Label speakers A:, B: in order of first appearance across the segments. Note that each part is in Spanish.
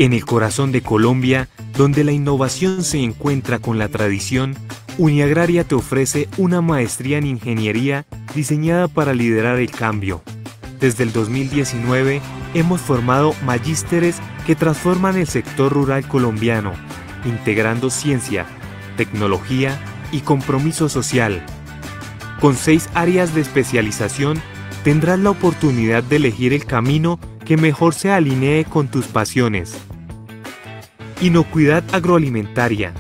A: En el corazón de Colombia, donde la innovación se encuentra con la tradición, Uniagraria te ofrece una maestría en ingeniería diseñada para liderar el cambio. Desde el 2019 hemos formado magísteres que transforman el sector rural colombiano, integrando ciencia, tecnología y compromiso social. Con 6 áreas de especialización, tendrás la oportunidad de elegir el camino que mejor se alinee con tus pasiones. Inocuidad agroalimentaria.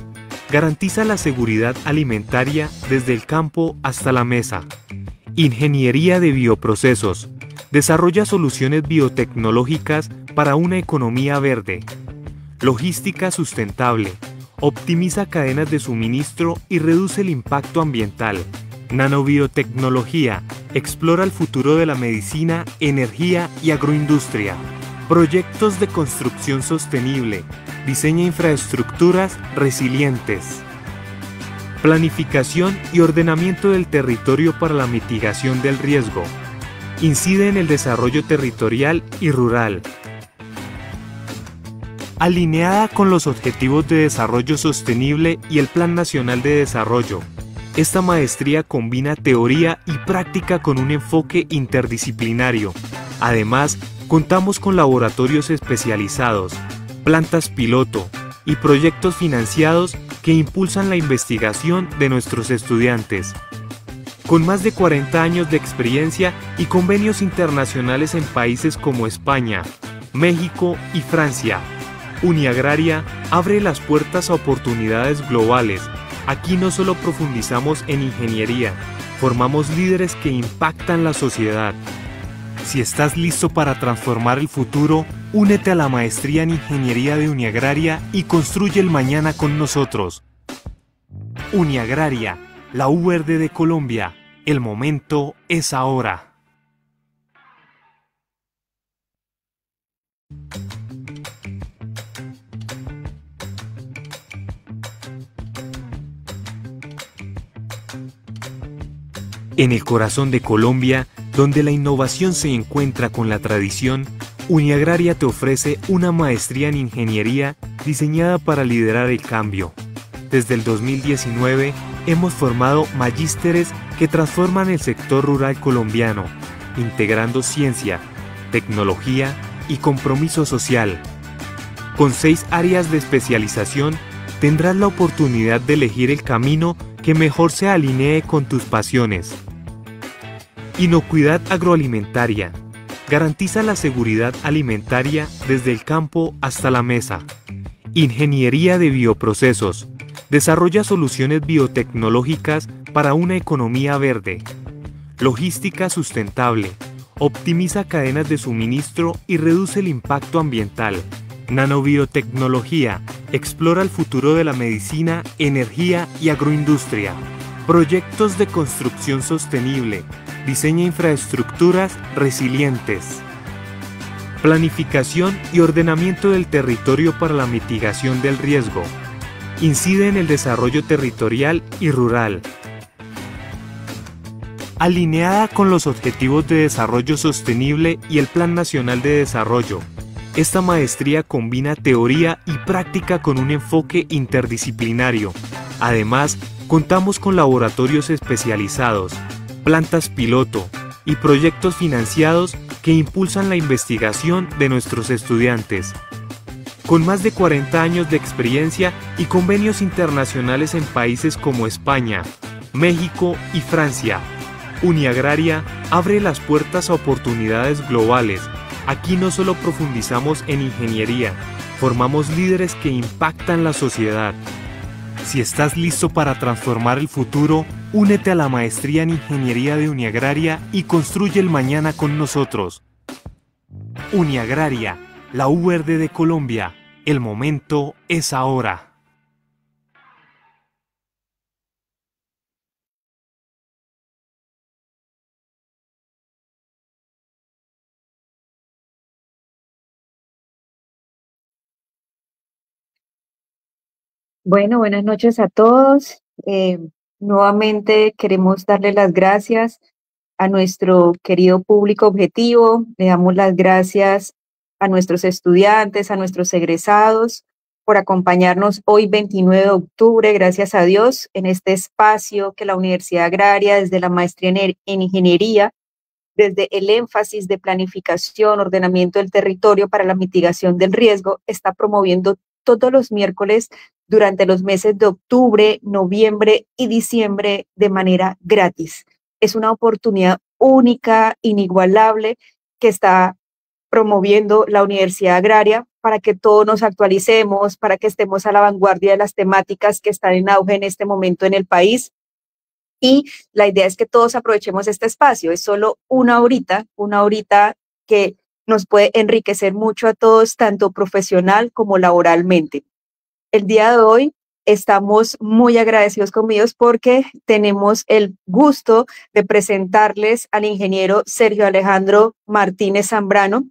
A: Garantiza la seguridad alimentaria desde el campo hasta la mesa. Ingeniería de bioprocesos. Desarrolla soluciones biotecnológicas para una economía verde. Logística sustentable. Optimiza cadenas de suministro y reduce el impacto ambiental. Nanobiotecnología. Explora el futuro de la medicina, energía y agroindustria. Proyectos de construcción sostenible. Diseña infraestructuras resilientes. Planificación y ordenamiento del territorio para la mitigación del riesgo. Incide en el desarrollo territorial y rural. Alineada con los Objetivos de Desarrollo Sostenible y el Plan Nacional de Desarrollo, esta maestría combina teoría y práctica con un enfoque interdisciplinario. Además, contamos con laboratorios especializados, plantas piloto y proyectos financiados que impulsan la investigación de nuestros estudiantes. Con más de 40 años de experiencia y convenios internacionales en países como España, México y Francia, Uniagraria abre las puertas a oportunidades globales. Aquí no solo profundizamos en ingeniería, formamos líderes que impactan la sociedad. Si estás listo para transformar el futuro, únete a la maestría en Ingeniería de Uniagraria y construye el mañana con nosotros. Uniagraria, la U verde de Colombia. El momento es ahora. En el corazón de Colombia, donde la innovación se encuentra con la tradición, Uniagraria te ofrece una maestría en ingeniería diseñada para liderar el cambio. Desde el 2019 hemos formado magísteres que transforman el sector rural colombiano, integrando ciencia, tecnología y compromiso social. Con 6 áreas de especialización, tendrás la oportunidad de elegir el camino que mejor se alinee con tus pasiones. Inocuidad agroalimentaria. Garantiza la seguridad alimentaria desde el campo hasta la mesa. Ingeniería de bioprocesos. Desarrolla soluciones biotecnológicas para una economía verde. Logística sustentable. Optimiza cadenas de suministro y reduce el impacto ambiental. Nanobiotecnología. Explora el futuro de la medicina, energía y agroindustria. Proyectos de construcción sostenible. Diseña infraestructuras resilientes. Planificación y ordenamiento del territorio para la mitigación del riesgo. Incide en el desarrollo territorial y rural. Alineada con los Objetivos de Desarrollo Sostenible y el Plan Nacional de Desarrollo, esta maestría combina teoría y práctica con un enfoque interdisciplinario. Además, contamos con laboratorios especializados, plantas piloto y proyectos financiados que impulsan la investigación de nuestros estudiantes. Con más de 40 años de experiencia y convenios internacionales en países como España, México y Francia, Uniagraria abre las puertas a oportunidades globales. Aquí no solo profundizamos en ingeniería, formamos líderes que impactan la sociedad. Si estás listo para transformar el futuro, únete a la maestría en Ingeniería de Uniagraria y construye el mañana con nosotros. Uniagraria, la U verde de Colombia. El momento es ahora.
B: Bueno, buenas noches a todos. Nuevamente queremos darle las gracias a nuestro querido público objetivo. Le damos las gracias a nuestros estudiantes, a nuestros egresados, por acompañarnos hoy 29 de octubre, gracias a Dios, en este espacio que la Universidad Agraria, desde la maestría en Ingeniería, desde el énfasis de planificación, ordenamiento del territorio para la mitigación del riesgo, está promoviendo todos los miércoles durante los meses de octubre, noviembre y diciembre de manera gratis. Es una oportunidad única, inigualable, que está promoviendo la Universidad Agraria para que todos nos actualicemos, para que estemos a la vanguardia de las temáticas que están en auge en este momento en el país. Y la idea es que todos aprovechemos este espacio. Es solo una horita que nos puede enriquecer mucho a todos, tanto profesional como laboralmente. El día de hoy estamos muy agradecidos con Dios porque tenemos el gusto de presentarles al ingeniero Sergio Alejandro Martínez Zambrano.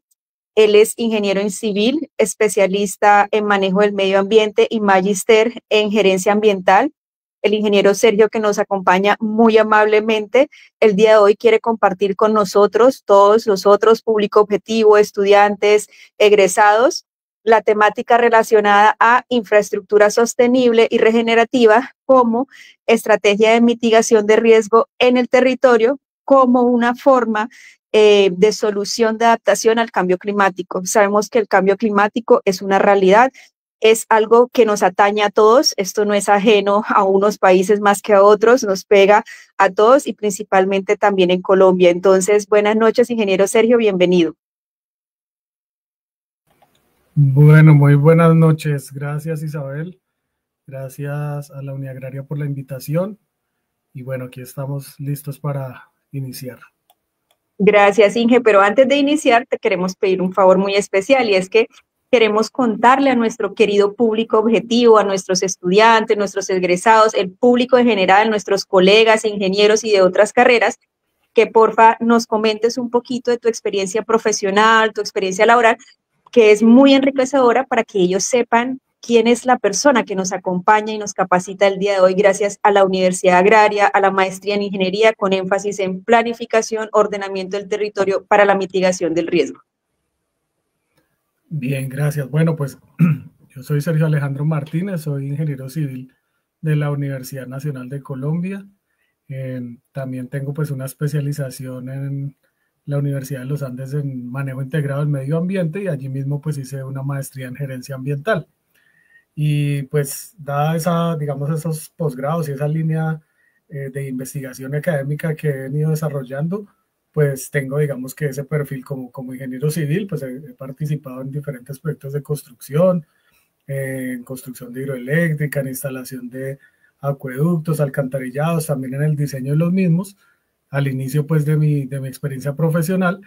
B: Él es ingeniero en civil, especialista en manejo del medio ambiente y magíster en gerencia ambiental. El ingeniero Sergio, que nos acompaña muy amablemente, el día de hoy quiere compartir con nosotros, todos los otros, público objetivo, estudiantes, egresados, la temática relacionada a infraestructura sostenible y regenerativa como estrategia de mitigación de riesgo en el territorio, como una forma de solución de adaptación al cambio climático. Sabemos que el cambio climático es una realidad, es algo que nos atañe a todos, esto no es ajeno a unos países más que a otros, nos pega a todos y principalmente también en Colombia. Entonces, buenas noches, ingeniero Sergio, bienvenido.
C: Bueno, muy buenas noches. Gracias, Isabel. Gracias a la Unidad Agraria por la invitación. Y bueno, aquí estamos listos para iniciar.
B: Gracias, Inge, pero antes de iniciar te queremos pedir un favor muy especial y es que queremos contarle a nuestro querido público objetivo, a nuestros estudiantes, nuestros egresados, el público en general, nuestros colegas, ingenieros y de otras carreras, que porfa nos comentes un poquito de tu experiencia profesional, tu experiencia laboral, que es muy enriquecedora para que ellos sepan quién es la persona que nos acompaña y nos capacita el día de hoy gracias a la Universidad Agraria, a la maestría en Ingeniería con énfasis en planificación, ordenamiento del territorio para la mitigación del riesgo.
C: Bien, gracias. Bueno, pues yo soy Sergio Alejandro Martínez, soy ingeniero civil de la Universidad Nacional de Colombia. También tengo pues una especialización en la Universidad de los Andes en manejo integrado del medio ambiente y allí mismo pues hice una maestría en gerencia ambiental. Y pues dada esa, digamos, esos posgrados y esa línea de investigación académica que he venido desarrollando, pues tengo, digamos, que ese perfil como ingeniero civil, pues he participado en diferentes proyectos de construcción, en construcción de hidroeléctrica, en instalación de acueductos, alcantarillados, también en el diseño de los mismos, al inicio pues de mi experiencia profesional.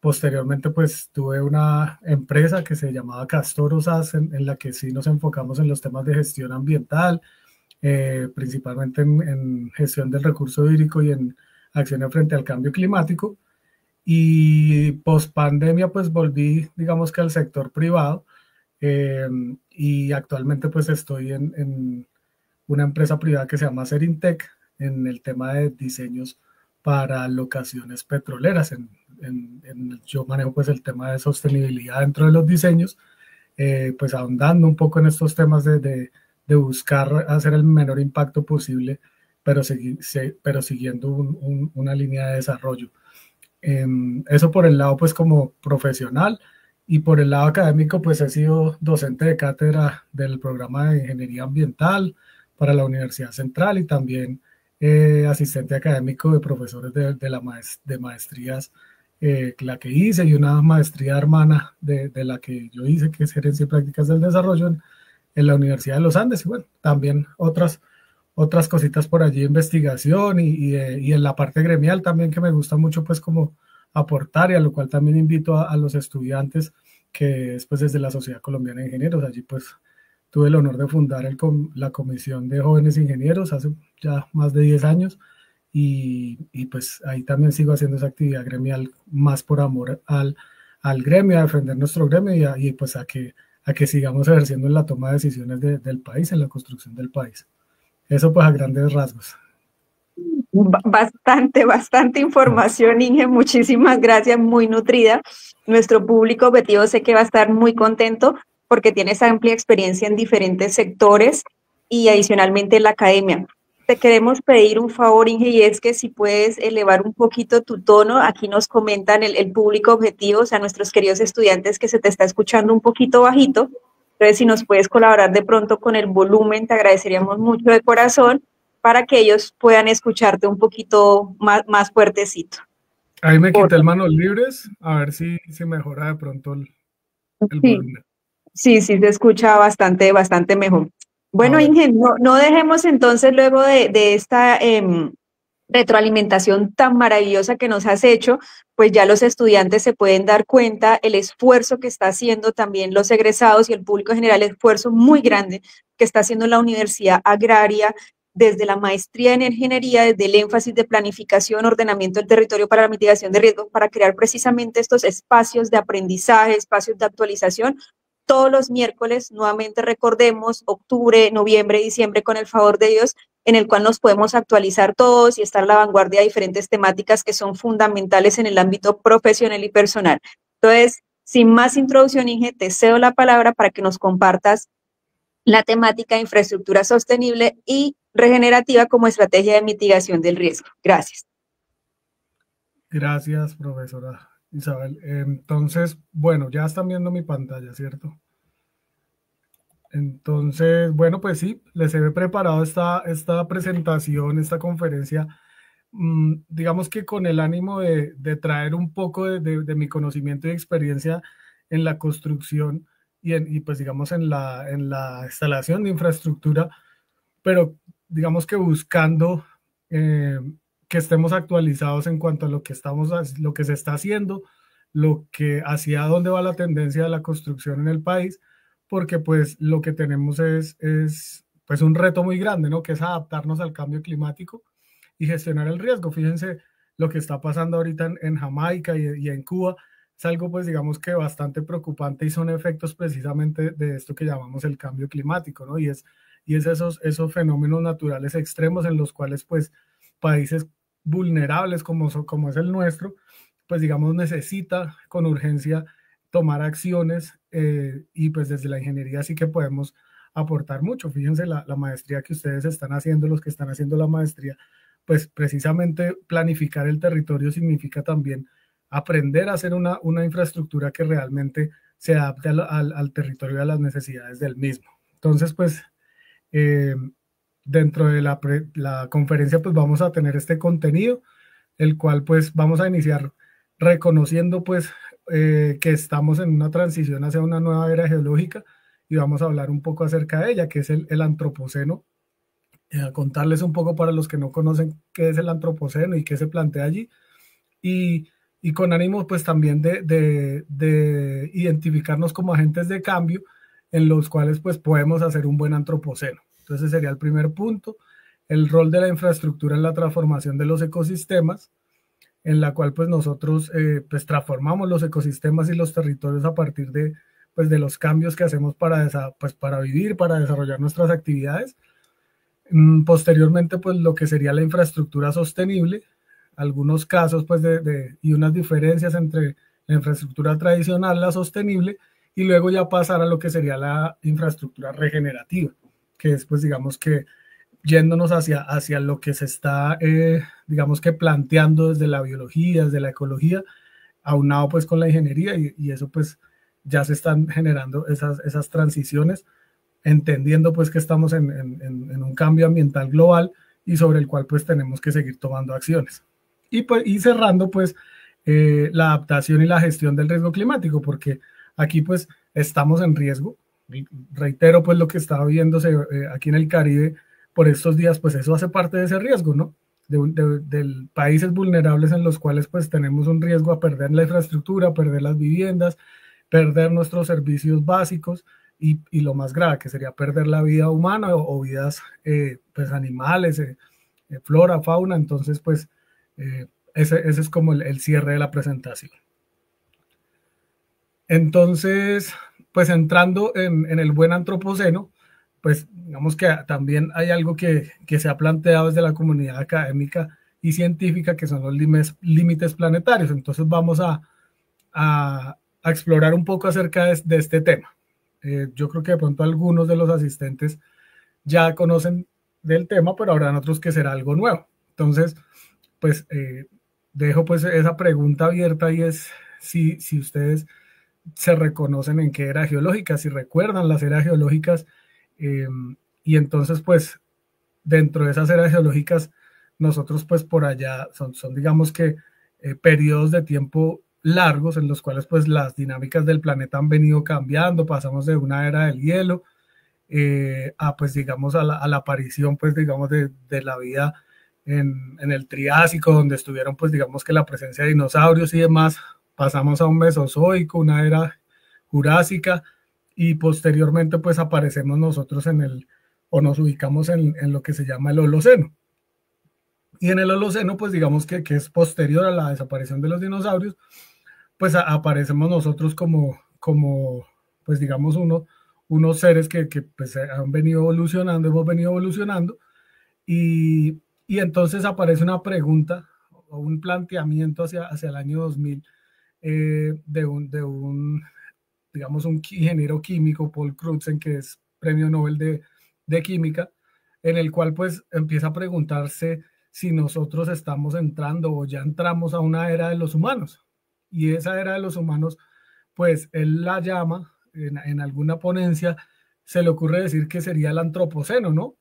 C: Posteriormente, pues tuve una empresa que se llamaba Castor Osas, en la que sí nos enfocamos en los temas de gestión ambiental, principalmente en gestión del recurso hídrico y en acciones frente al cambio climático. Y post pandemia, pues volví, digamos que al sector privado, y actualmente pues estoy en una empresa privada que se llama Serintec en el tema de diseños para locaciones petroleras. Yo manejo pues el tema de sostenibilidad dentro de los diseños, pues ahondando un poco en estos temas de buscar hacer el menor impacto posible, pero siguiendo una línea de desarrollo. Eso por el lado pues como profesional, y por el lado académico pues he sido docente de cátedra del programa de ingeniería ambiental para la Universidad Central y también asistente académico de profesores de maestrías, la que hice, y una maestría hermana de la que yo hice, que es Gerencia y Prácticas del Desarrollo en la Universidad de los Andes. Y bueno, también otras cositas por allí, investigación y en la parte gremial también, que me gusta mucho pues como aportar, y a lo cual también invito a los estudiantes, que es pues desde la Sociedad Colombiana de Ingenieros. Allí pues tuve el honor de fundar la Comisión de Jóvenes Ingenieros hace ya más de 10 años, y pues ahí también sigo haciendo esa actividad gremial más por amor al gremio, a defender nuestro gremio y pues a que sigamos ejerciendo en la toma de decisiones del país, en la construcción del país. Eso pues a grandes rasgos.
B: Bastante información, Inge. Muchísimas gracias, muy nutrida. Nuestro público objetivo sé que va a estar muy contento porque tienes amplia experiencia en diferentes sectores y adicionalmente en la academia. Te queremos pedir un favor, Inge, y es que si puedes elevar un poquito tu tono. Aquí nos comentan el público objetivo, o sea, nuestros queridos estudiantes, que se te está escuchando un poquito bajito. Entonces, si nos puedes colaborar de pronto con el volumen, te agradeceríamos mucho de corazón para que ellos puedan escucharte un poquito más fuertecito.
C: Ahí me quité el manos libres, a ver si mejora de pronto el volumen.
B: Sí, se escucha bastante mejor. Bueno, Inge, no dejemos entonces luego de esta retroalimentación tan maravillosa que nos has hecho, pues ya los estudiantes se pueden dar cuenta el esfuerzo que está haciendo también los egresados y el público en general, el esfuerzo muy grande que está haciendo la Universidad Agraria desde la maestría en ingeniería, desde el énfasis de planificación, ordenamiento del territorio para la mitigación de riesgos, para crear precisamente estos espacios de aprendizaje, espacios de actualización. Todos los miércoles, nuevamente recordemos, octubre, noviembre, diciembre, con el favor de Dios, en el cual nos podemos actualizar todos y estar a la vanguardia de diferentes temáticas que son fundamentales en el ámbito profesional y personal. Entonces, sin más introducción, Inge, te cedo la palabra para que nos compartas la temática de infraestructura sostenible y regenerativa como estrategia de mitigación del riesgo. Gracias.
C: Gracias, profesora Isabel. Entonces, bueno, ya están viendo mi pantalla, ¿cierto? Entonces, bueno, pues sí, les he preparado esta presentación, esta conferencia, digamos que con el ánimo de traer un poco de mi conocimiento y experiencia en la construcción y pues digamos en la instalación de infraestructura, pero digamos que buscando que estemos actualizados en cuanto a lo que se está haciendo, hacia dónde va la tendencia de la construcción en el país, porque pues lo que tenemos es pues un reto muy grande, ¿no? Que es adaptarnos al cambio climático y gestionar el riesgo. Fíjense lo que está pasando ahorita en Jamaica y en Cuba, es algo pues digamos que bastante preocupante y son efectos precisamente de esto que llamamos el cambio climático, ¿no? Y es esos fenómenos naturales extremos en los cuales pues países vulnerables como es el nuestro, pues digamos necesita con urgencia tomar acciones y pues desde la ingeniería sí que podemos aportar mucho. Fíjense la maestría que ustedes están haciendo, los que están haciendo la maestría, pues precisamente planificar el territorio significa también aprender a hacer una infraestructura que realmente se adapte al territorio y a las necesidades del mismo. Entonces, pues dentro de la conferencia pues vamos a tener este contenido, el cual pues vamos a iniciar reconociendo pues que estamos en una transición hacia una nueva era geológica y vamos a hablar un poco acerca de ella, que es el antropoceno. Contarles un poco para los que no conocen qué es el antropoceno y qué se plantea allí. Y con ánimo pues también de identificarnos como agentes de cambio en los cuales pues podemos hacer un buen antropoceno. Entonces sería el primer punto, el rol de la infraestructura en la transformación de los ecosistemas, en la cual pues nosotros pues transformamos los ecosistemas y los territorios a partir de los cambios que hacemos para vivir, para desarrollar nuestras actividades. Posteriormente pues lo que sería la infraestructura sostenible, algunos casos pues y unas diferencias entre la infraestructura tradicional, la sostenible, y luego ya pasar a lo que sería la infraestructura regenerativa, que es pues digamos que yéndonos hacia lo que se está, digamos que planteando desde la biología, desde la ecología, aunado pues con la ingeniería y eso pues ya se están generando esas transiciones, entendiendo pues que estamos en un cambio ambiental global y sobre el cual pues tenemos que seguir tomando acciones. Y cerrando pues la adaptación y la gestión del riesgo climático, porque aquí pues estamos en riesgo. Reitero pues lo que estaba viéndose aquí en el Caribe por estos días, pues eso hace parte de ese riesgo, ¿no? De países vulnerables en los cuales pues tenemos un riesgo a perder la infraestructura, perder las viviendas, perder nuestros servicios básicos y lo más grave que sería perder la vida humana o vidas pues animales, flora, fauna. Entonces pues ese es como el cierre de la presentación. Entonces pues entrando en el buen antropoceno, pues digamos que también hay algo que se ha planteado desde la comunidad académica y científica, que son los límites planetarios. Entonces vamos a explorar un poco acerca de este tema. Yo creo que de pronto algunos de los asistentes ya conocen del tema, pero habrán otros que será algo nuevo. Entonces, pues dejo pues esa pregunta abierta, y es si ustedes se reconocen en qué era geológica, si recuerdan las eras geológicas, y entonces pues dentro de esas eras geológicas nosotros pues por allá son digamos que periodos de tiempo largos en los cuales pues las dinámicas del planeta han venido cambiando. Pasamos de una era del hielo a pues digamos a la aparición pues digamos de la vida en el Triásico, donde estuvieron pues digamos que la presencia de dinosaurios y demás. Pasamos a un Mesozoico, una era Jurásica, y posteriormente pues aparecemos nosotros o nos ubicamos en lo que se llama el Holoceno. Y en el Holoceno pues digamos que es posterior a la desaparición de los dinosaurios, pues aparecemos nosotros como pues digamos unos seres que pues han venido evolucionando, hemos venido evolucionando, y entonces aparece una pregunta o un planteamiento hacia el año 2000 de un digamos un ingeniero químico, Paul Crutzen, que es premio Nobel de química, en el cual pues empieza a preguntarse si nosotros estamos entrando o ya entramos a una era de los humanos. Y esa era de los humanos, pues él la llama, en alguna ponencia se le ocurre decir que sería el antropoceno, ¿no?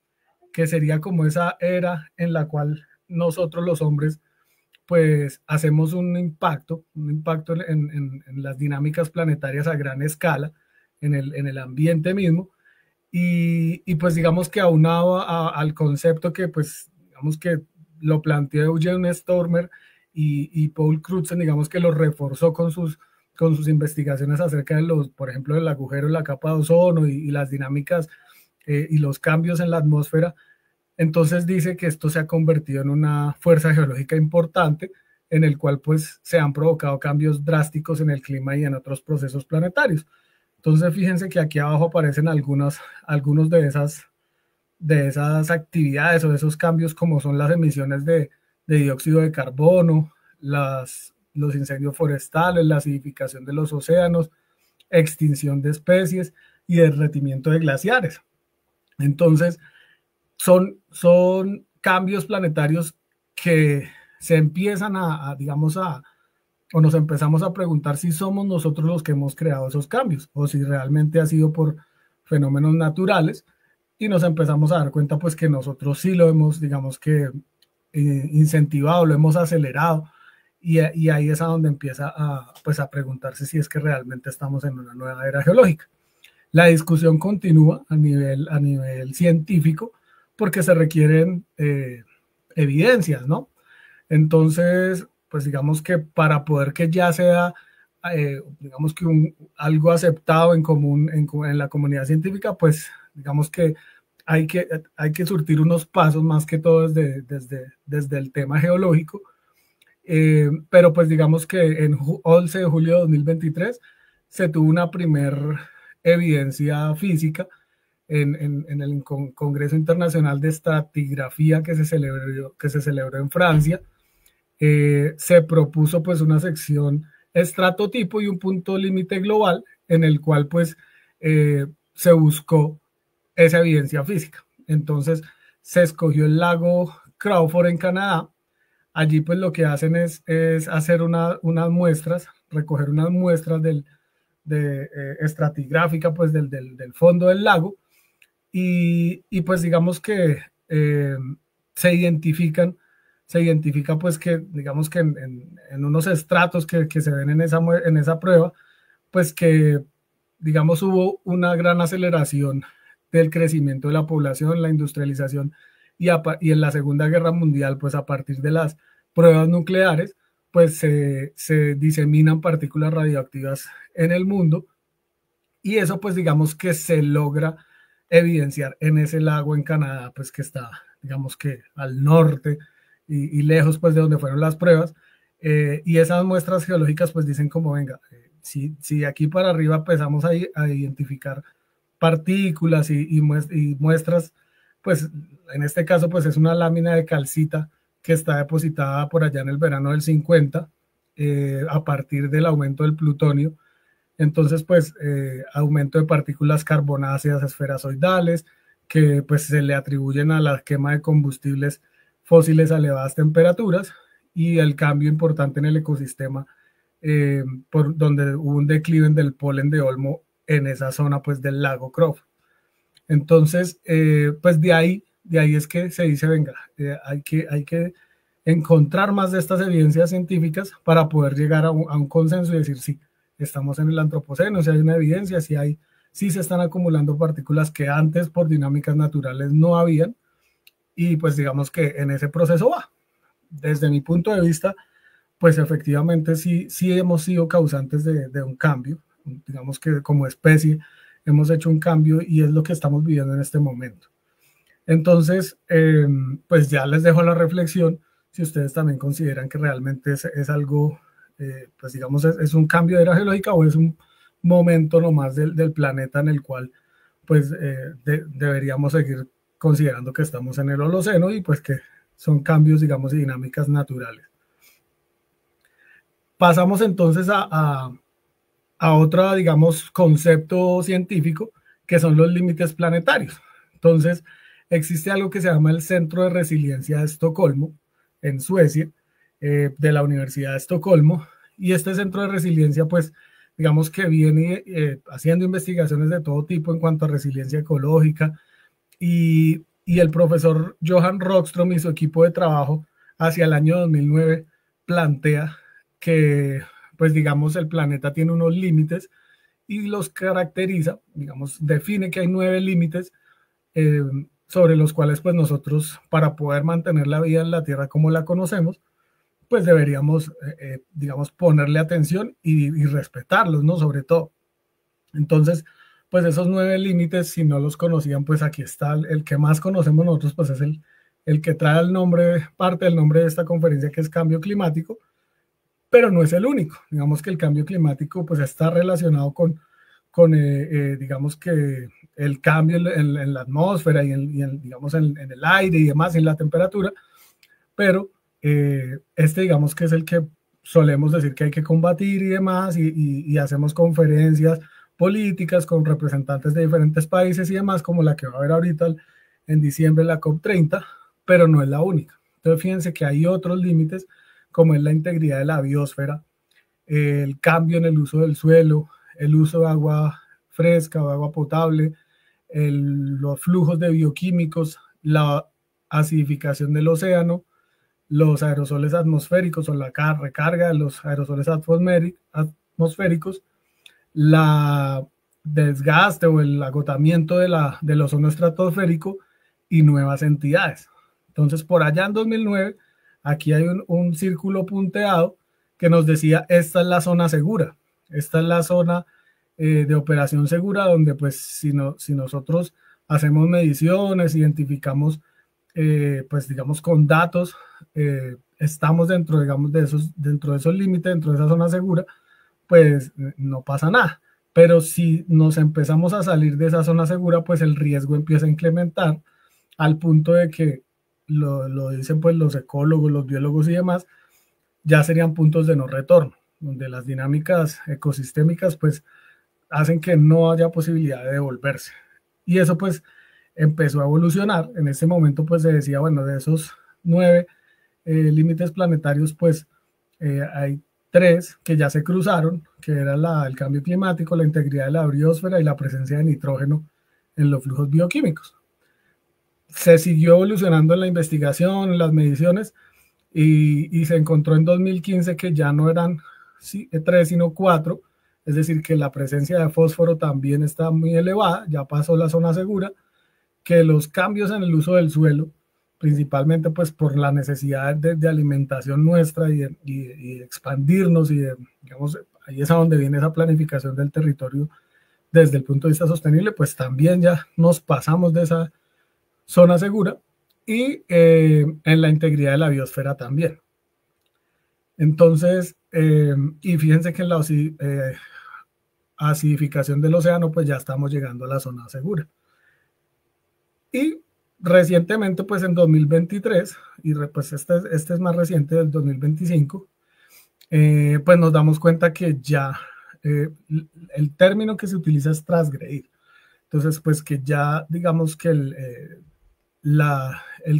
C: Que sería como esa era en la cual nosotros los hombres pues hacemos un impacto en las dinámicas planetarias a gran escala, en el ambiente mismo, y pues digamos que aunado al concepto que pues digamos que lo planteó Eugene Stormer y Paul Crutzen, digamos que lo reforzó con sus investigaciones acerca de por ejemplo, del agujero en la capa de ozono y las dinámicas y los cambios en la atmósfera. Entonces dice que esto se ha convertido en una fuerza geológica importante, en el cual pues se han provocado cambios drásticos en el clima y en otros procesos planetarios. Entonces fíjense que aquí abajo aparecen algunos de esas actividades o de esos cambios, como son las emisiones de dióxido de carbono, los incendios forestales, la acidificación de los océanos, extinción de especies y derretimiento de glaciares. Entonces, son cambios planetarios que se empiezan o nos empezamos a preguntar si somos nosotros los que hemos creado esos cambios o si realmente ha sido por fenómenos naturales, y nos empezamos a dar cuenta pues que nosotros sí lo hemos, digamos que incentivado, lo hemos acelerado, y ahí es a donde empieza a preguntarse si es que realmente estamos en una nueva era geológica. La discusión continúa a nivel científico, porque se requieren evidencias, ¿no? Entonces, pues digamos que para poder que ya sea, digamos que algo aceptado en común en la comunidad científica, pues digamos que hay que surtir unos pasos más que todo desde el tema geológico, pero pues digamos que en 11 de julio de 2023 se tuvo una primer evidencia física en el Congreso Internacional de Estratigrafía que se celebró en Francia. Se propuso pues una sección estratotipo y un punto límite global, en el cual pues se buscó esa evidencia física. Entonces se escogió el lago Crawford en Canadá. Allí pues lo que hacen es hacer unas muestras, recoger unas muestras estratigráfica pues del fondo del lago, y pues digamos que se identifica pues que digamos que en unos estratos que se ven en esa prueba, pues que digamos hubo una gran aceleración del crecimiento de la población, la industrialización, y en la Segunda Guerra Mundial, pues a partir de las pruebas nucleares, pues se diseminan partículas radioactivas en el mundo, y eso pues digamos que se logra evidenciar en ese lago en Canadá, pues que está digamos que al norte y lejos pues de donde fueron las pruebas, y esas muestras geológicas pues dicen como venga, si de aquí para arriba empezamos a identificar partículas y muestras, pues en este caso pues es una lámina de calcita que está depositada por allá en el verano del 50, a partir del aumento del plutonio. Entonces, pues, aumento de partículas carbonáceas esferazoidales, que pues se le atribuyen a la quema de combustibles fósiles a elevadas temperaturas, y el cambio importante en el ecosistema, por donde hubo un declive del polen de olmo en esa zona pues del lago Croft. Entonces, pues de ahí es que se dice, venga, hay que encontrar más de estas evidencias científicas para poder llegar a un consenso y decir, sí, estamos en el antropoceno, si hay una evidencia, si se están acumulando partículas que antes por dinámicas naturales no habían, y pues digamos que en ese proceso va. Desde mi punto de vista, pues efectivamente sí hemos sido causantes de un cambio, digamos que como especie hemos hecho un cambio y es lo que estamos viviendo en este momento. Entonces, pues ya les dejo la reflexión, si ustedes también consideran que realmente es algo, pues digamos, es un cambio de era geológica o es un momento nomás del planeta en el cual pues deberíamos seguir considerando que estamos en el Holoceno y pues que son cambios, digamos, y dinámicas naturales. Pasamos entonces a otro, digamos, concepto científico, que son los límites planetarios. Entonces, existe algo que se llama el Centro de Resiliencia de Estocolmo, en Suecia, de la Universidad de Estocolmo, y este centro de resiliencia, pues, digamos que viene haciendo investigaciones de todo tipo en cuanto a resiliencia ecológica, y el profesor Johan Rockström y su equipo de trabajo hacia el año 2009 plantea que, pues digamos, el planeta tiene unos límites y los caracteriza, digamos, define que hay 9 límites sobre los cuales pues nosotros, para poder mantener la vida en la Tierra como la conocemos, pues deberíamos, digamos, ponerle atención y respetarlos, ¿no? Sobre todo. Entonces, pues esos 9 límites, si no los conocían, pues aquí está el que más conocemos nosotros, pues es el que trae el nombre, parte del nombre de esta conferencia, que es cambio climático, pero no es el único. Digamos que el cambio climático pues está relacionado con digamos que el cambio en la atmósfera y, digamos, en el aire y demás, en la temperatura, pero digamos que es el que solemos decir que hay que combatir y demás, y hacemos conferencias políticas con representantes de diferentes países y demás, como la que va a haber ahorita en diciembre, la COP30, pero no es la única. Entonces fíjense que hay otros límites, como es la integridad de la biosfera, el cambio en el uso del suelo, el uso de agua fresca o agua potable, los flujos de bioquímicos, la acidificación del océano, los aerosoles atmosféricos o la recarga de los aerosoles atmosféricos, la desgaste o el agotamiento del ozono estratosférico y nuevas entidades. Entonces, por allá en 2009, aquí hay un círculo punteado que nos decía, esta es la zona segura, esta es la zona de operación segura, donde pues si nosotros hacemos mediciones, identificamos, pues digamos con datos, estamos dentro, digamos, dentro de esos límites, dentro de esa zona segura, pues no pasa nada. Pero si nos empezamos a salir de esa zona segura, pues el riesgo empieza a incrementar al punto de que, lo dicen pues los ecólogos, los biólogos y demás, ya serían puntos de no retorno, donde las dinámicas ecosistémicas pues hacen que no haya posibilidad de devolverse. Y eso pues empezó a evolucionar. En ese momento pues se decía, bueno, de esos 9 límites planetarios, pues hay 3 que ya se cruzaron, que era el cambio climático, la integridad de la biosfera y la presencia de nitrógeno en los flujos bioquímicos. Se siguió evolucionando en la investigación, en las mediciones, y se encontró en 2015 que ya no eran 3, sino 4, es decir, que la presencia de fósforo también está muy elevada, ya pasó la zona segura, que los cambios en el uso del suelo, principalmente pues por la necesidad de alimentación nuestra y de expandirnos, y digamos, ahí es a donde viene esa planificación del territorio desde el punto de vista sostenible, pues también ya nos pasamos de esa zona segura, y en la integridad de la biosfera también. Entonces, y fíjense que en la acidificación del océano, pues ya estamos llegando a la zona segura. Y recientemente, pues en 2023, y pues este es más reciente, del 2025, pues nos damos cuenta que ya el término que se utiliza es transgredir. Entonces, pues que ya digamos que el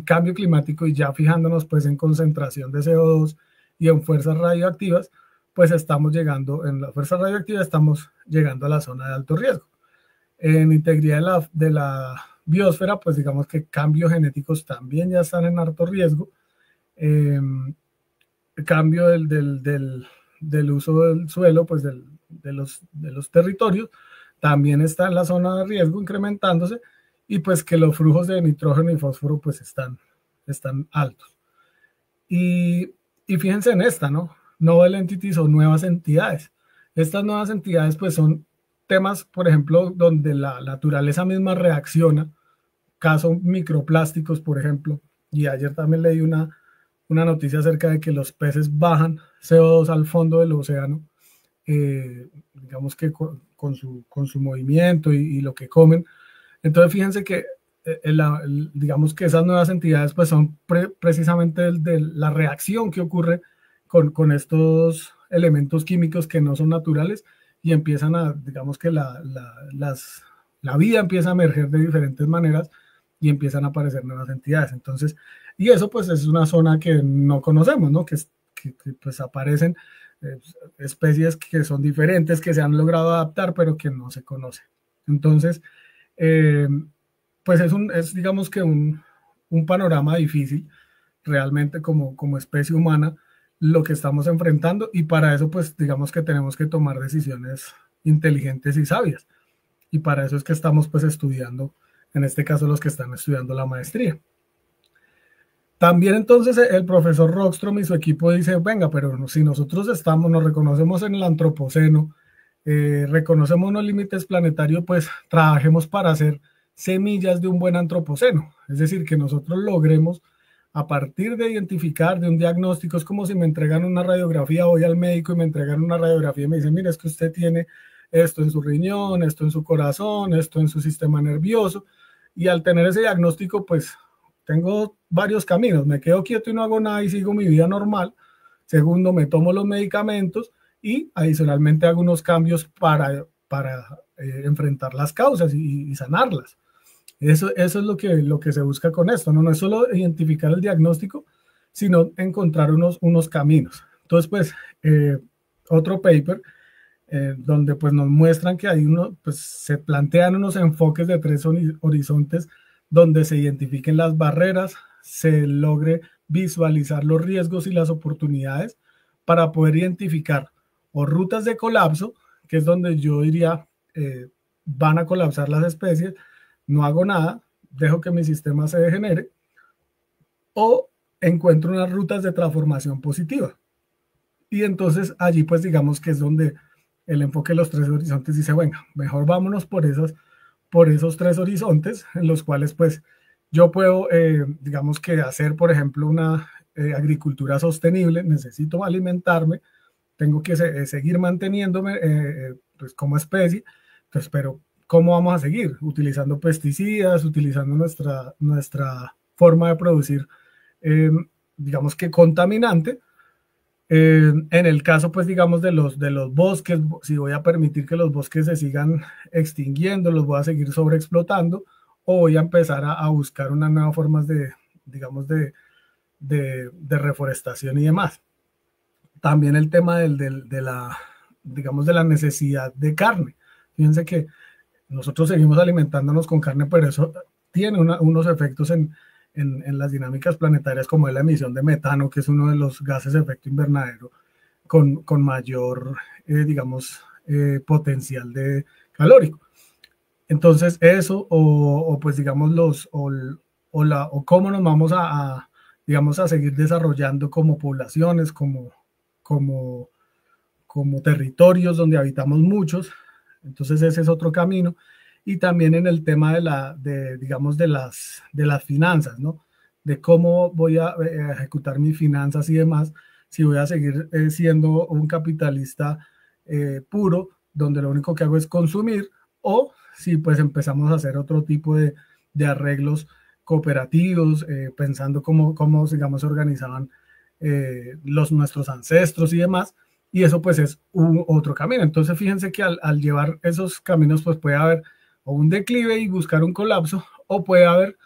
C: cambio climático, y ya fijándonos pues en concentración de CO2 y en fuerzas radioactivas, pues estamos llegando, en las fuerzas radioactivas estamos llegando a la zona de alto riesgo. En integridad de la biosfera, pues digamos que cambios genéticos también ya están en alto riesgo. El cambio del uso del suelo, pues de los territorios, también está en la zona de riesgo incrementándose, y pues que los flujos de nitrógeno y fósforo pues están altos. Y fíjense en esta, ¿no? Novel entities o nuevas entidades. Estas nuevas entidades pues son temas, por ejemplo, donde la naturaleza misma reacciona, caso microplásticos, por ejemplo, y ayer también leí una noticia acerca de que los peces bajan CO2 al fondo del océano, digamos que con su movimiento y lo que comen. Entonces fíjense que digamos que esas nuevas entidades pues son precisamente de la reacción que ocurre con estos elementos químicos que no son naturales, y empiezan a, digamos que la vida empieza a emerger de diferentes maneras y empiezan a aparecer nuevas entidades. Entonces, y eso pues es una zona que no conocemos, ¿no? Que pues aparecen especies que son diferentes, que se han logrado adaptar, pero que no se conocen. Entonces, pues es digamos que un panorama difícil realmente como especie humana lo que estamos enfrentando, y para eso pues digamos que tenemos que tomar decisiones inteligentes y sabias, y para eso es que estamos pues estudiando, en este caso los que están estudiando la maestría. También entonces el profesor Rockstrom y su equipo dice, venga, pero si nosotros nos reconocemos en el antropoceno, reconocemos unos límites planetarios, pues trabajemos para hacer semillas de un buen antropoceno. Es decir, que nosotros logremos, a partir de identificar, de un diagnóstico, es como si me entregan una radiografía, voy al médico y me entregan una radiografía y me dicen, mire, es que usted tiene esto en su riñón, esto en su corazón, esto en su sistema nervioso, y al tener ese diagnóstico, pues tengo varios caminos: me quedo quieto y no hago nada y sigo mi vida normal. Segundo, me tomo los medicamentos y adicionalmente hago unos cambios para enfrentar las causas y sanarlas. Eso es lo que se busca con esto, ¿no? No es solo identificar el diagnóstico, sino encontrar unos caminos. Entonces, pues, otro paper donde pues nos muestran que pues se plantean unos enfoques de 3 horizontes donde se identifiquen las barreras, se logre visualizar los riesgos y las oportunidades para poder identificar o rutas de colapso, que es donde yo diría van a colapsar las especies, no hago nada, dejo que mi sistema se degenere, o encuentro unas rutas de transformación positiva. Y entonces allí pues digamos que es donde el enfoque de los 3 horizontes dice, venga, mejor vámonos por esos 3 horizontes en los cuales pues yo puedo, digamos que hacer, por ejemplo, una agricultura sostenible, necesito alimentarme, tengo que seguir manteniéndome pues como especie, pues, pero ¿cómo vamos a seguir? Utilizando pesticidas, utilizando nuestra forma de producir, digamos que contaminante. En el caso, pues, digamos, de los bosques, si voy a permitir que los bosques se sigan extinguiendo, los voy a seguir sobreexplotando, o voy a empezar a buscar unas nuevas formas digamos, de reforestación y demás. También el tema digamos, de la necesidad de carne. Fíjense que nosotros seguimos alimentándonos con carne, pero eso tiene unos efectos en las dinámicas planetarias, como es la emisión de metano, que es uno de los gases de efecto invernadero con mayor, digamos, potencial de calórico. Entonces eso, o pues digamos o cómo nos vamos digamos, a seguir desarrollando como poblaciones, como territorios donde habitamos muchos. Entonces ese es otro camino. Y también en el tema digamos, de las finanzas, ¿no? De cómo voy a ejecutar mis finanzas y demás, si voy a seguir siendo un capitalista puro, donde lo único que hago es consumir, o si pues empezamos a hacer otro tipo de arreglos cooperativos, pensando cómo, digamos, se organizaban nuestros ancestros y demás, y eso pues es otro camino. Entonces fíjense que al llevar esos caminos pues puede haber o un declive y buscar un colapso, o puede haber,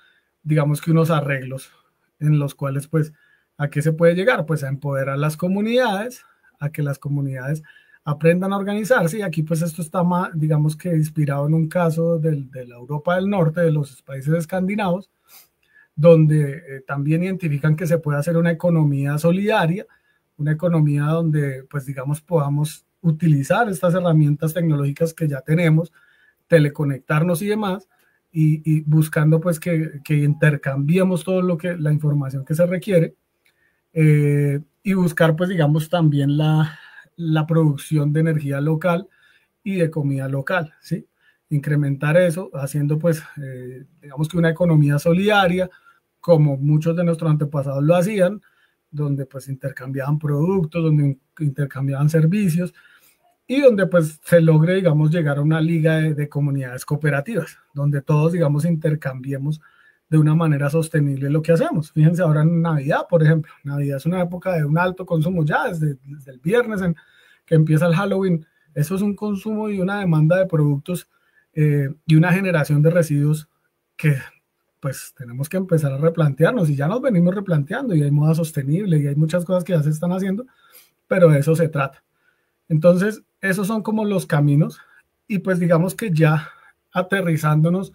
C: digamos que unos arreglos en los cuales pues ¿a qué se puede llegar? Pues a empoderar las comunidades, a que las comunidades aprendan a organizarse, y aquí pues esto está más, digamos que inspirado en un caso de la Europa del Norte, de los países escandinavos, donde también identifican que se puede hacer una economía solidaria, una economía donde pues digamos podamos utilizar estas herramientas tecnológicas que ya tenemos, teleconectarnos y demás, y buscando pues que intercambiemos todo lo que, la información que se requiere, y buscar pues digamos también la producción de energía local y de comida local, ¿sí? Incrementar eso, haciendo pues digamos que una economía solidaria, como muchos de nuestros antepasados lo hacían, donde pues intercambiaban productos, donde intercambiaban servicios, y donde pues se logre, digamos, llegar a una liga de comunidades cooperativas, donde todos, digamos, intercambiemos de una manera sostenible lo que hacemos. Fíjense ahora en Navidad, por ejemplo. Navidad es una época de un alto consumo ya, desde el viernes que empieza el Halloween. Eso es un consumo y una demanda de productos y una generación de residuos que pues tenemos que empezar a replantearnos, y ya nos venimos replanteando, y hay moda sostenible y hay muchas cosas que ya se están haciendo, pero de eso se trata. Entonces, esos son como los caminos, y pues digamos que ya aterrizándonos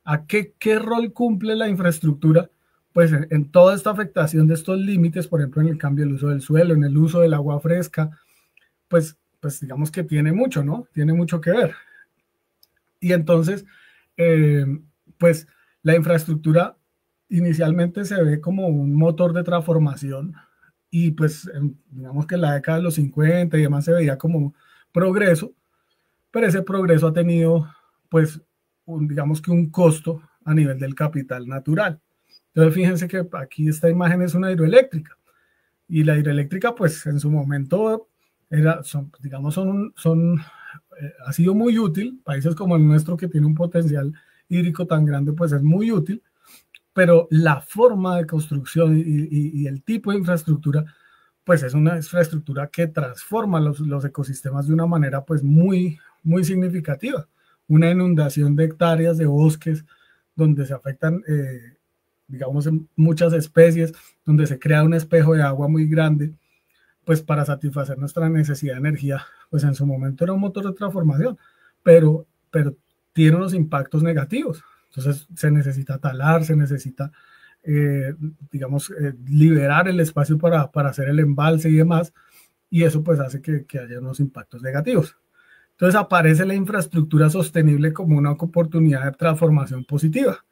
C: a qué rol cumple la infraestructura, pues en toda esta afectación de estos límites, por ejemplo, en el cambio del uso del suelo, en el uso del agua fresca, pues digamos que tiene mucho, ¿no? Tiene mucho que ver. Y entonces, pues la infraestructura inicialmente se ve como un motor de transformación, y pues digamos que en la década de los 50 y demás se veía como progreso, pero ese progreso ha tenido pues digamos que un costo a nivel del capital natural. Entonces fíjense que aquí esta imagen es una hidroeléctrica, y la hidroeléctrica pues en su momento ha sido muy útil. Países como el nuestro, que tiene un potencial hídrico tan grande, pues es muy útil, pero la forma de construcción y el tipo de infraestructura, pues es una infraestructura que transforma los ecosistemas de una manera pues muy, muy significativa. Una inundación de hectáreas de bosques donde se afectan, digamos, muchas especies, donde se crea un espejo de agua muy grande, pues para satisfacer nuestra necesidad de energía, pues en su momento era un motor de transformación, pero tiene unos impactos negativos. Entonces se necesita talar, se necesita, digamos, liberar el espacio para hacer el embalse y demás, y eso pues hace que haya unos impactos negativos. Entonces aparece la infraestructura sostenible como una oportunidad de transformación positiva,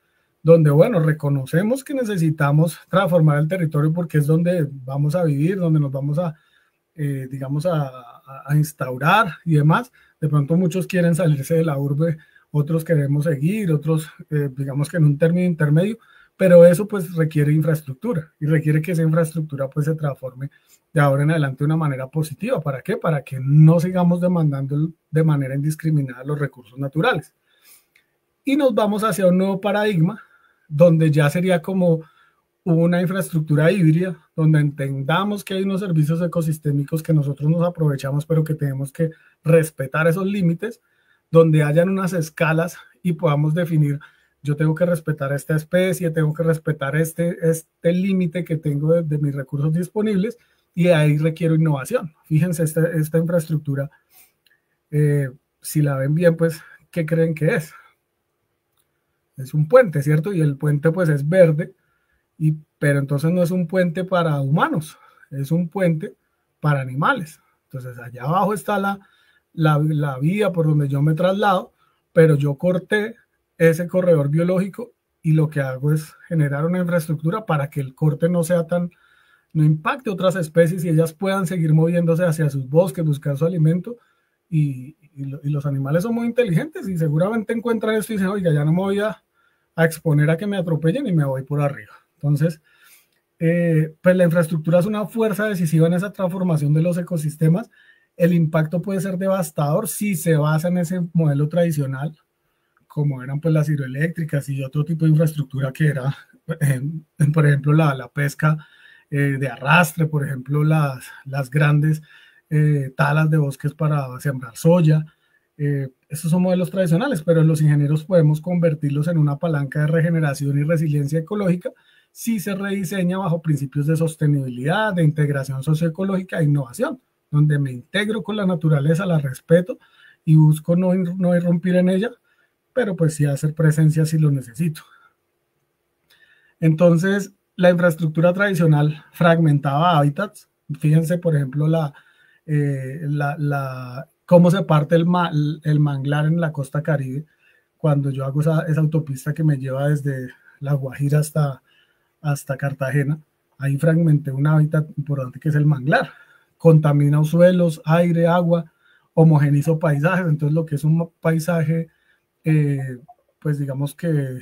C: donde, bueno, reconocemos que necesitamos transformar el territorio porque es donde vamos a vivir, donde nos vamos a, digamos, a instaurar y demás. De pronto muchos quieren salirse de la urbe, otros queremos seguir, otros, digamos que en un término intermedio, pero eso pues requiere infraestructura, y requiere que esa infraestructura pues se transforme de ahora en adelante de una manera positiva. ¿Para qué? Para que no sigamos demandando de manera indiscriminada los recursos naturales. Y nos vamos hacia un nuevo paradigma, donde ya sería como una infraestructura híbrida, donde entendamos que hay unos servicios ecosistémicos que nosotros nos aprovechamos, pero que tenemos que respetar esos límites, donde hayan unas escalas y podamos definir: yo tengo que respetar esta especie, tengo que respetar este límite que tengo de mis recursos disponibles, y ahí requiero innovación. Fíjense, esta infraestructura, si la ven bien, pues, ¿qué creen que es? Es un puente, ¿cierto? Y el puente pues es verde, pero entonces no es un puente para humanos, es un puente para animales. Entonces allá abajo está la vía por donde yo me traslado, pero yo corté ese corredor biológico, y lo que hago es generar una infraestructura para que el corte no impacte otras especies, y ellas puedan seguir moviéndose hacia sus bosques, buscar su alimento, y los animales son muy inteligentes y seguramente encuentran esto y dicen: oiga, ya no me voy a exponer a que me atropellen y me voy por arriba. Entonces, pues la infraestructura es una fuerza decisiva en esa transformación de los ecosistemas. El impacto puede ser devastador si se basa en ese modelo tradicional, como eran pues las hidroeléctricas y otro tipo de infraestructura que era por ejemplo, la pesca de arrastre, por ejemplo, las grandes talas de bosques para sembrar soya. Estos son modelos tradicionales, pero los ingenieros podemos convertirlos en una palanca de regeneración y resiliencia ecológica si se rediseña bajo principios de sostenibilidad, de integración socioecológica e innovación, donde me integro con la naturaleza, la respeto y busco no irrumpir en ella, pero pues sí hacer presencia si lo necesito. Entonces, la infraestructura tradicional fragmentaba hábitats. Fíjense, por ejemplo, cómo se parte el manglar en la costa Caribe cuando yo hago esa autopista que me lleva desde La Guajira hasta Cartagena. Ahí fragmenté un hábitat importante que es el manglar. Contamina suelos, aire, agua, homogenizo paisajes. Entonces, lo que es un paisaje, pues digamos que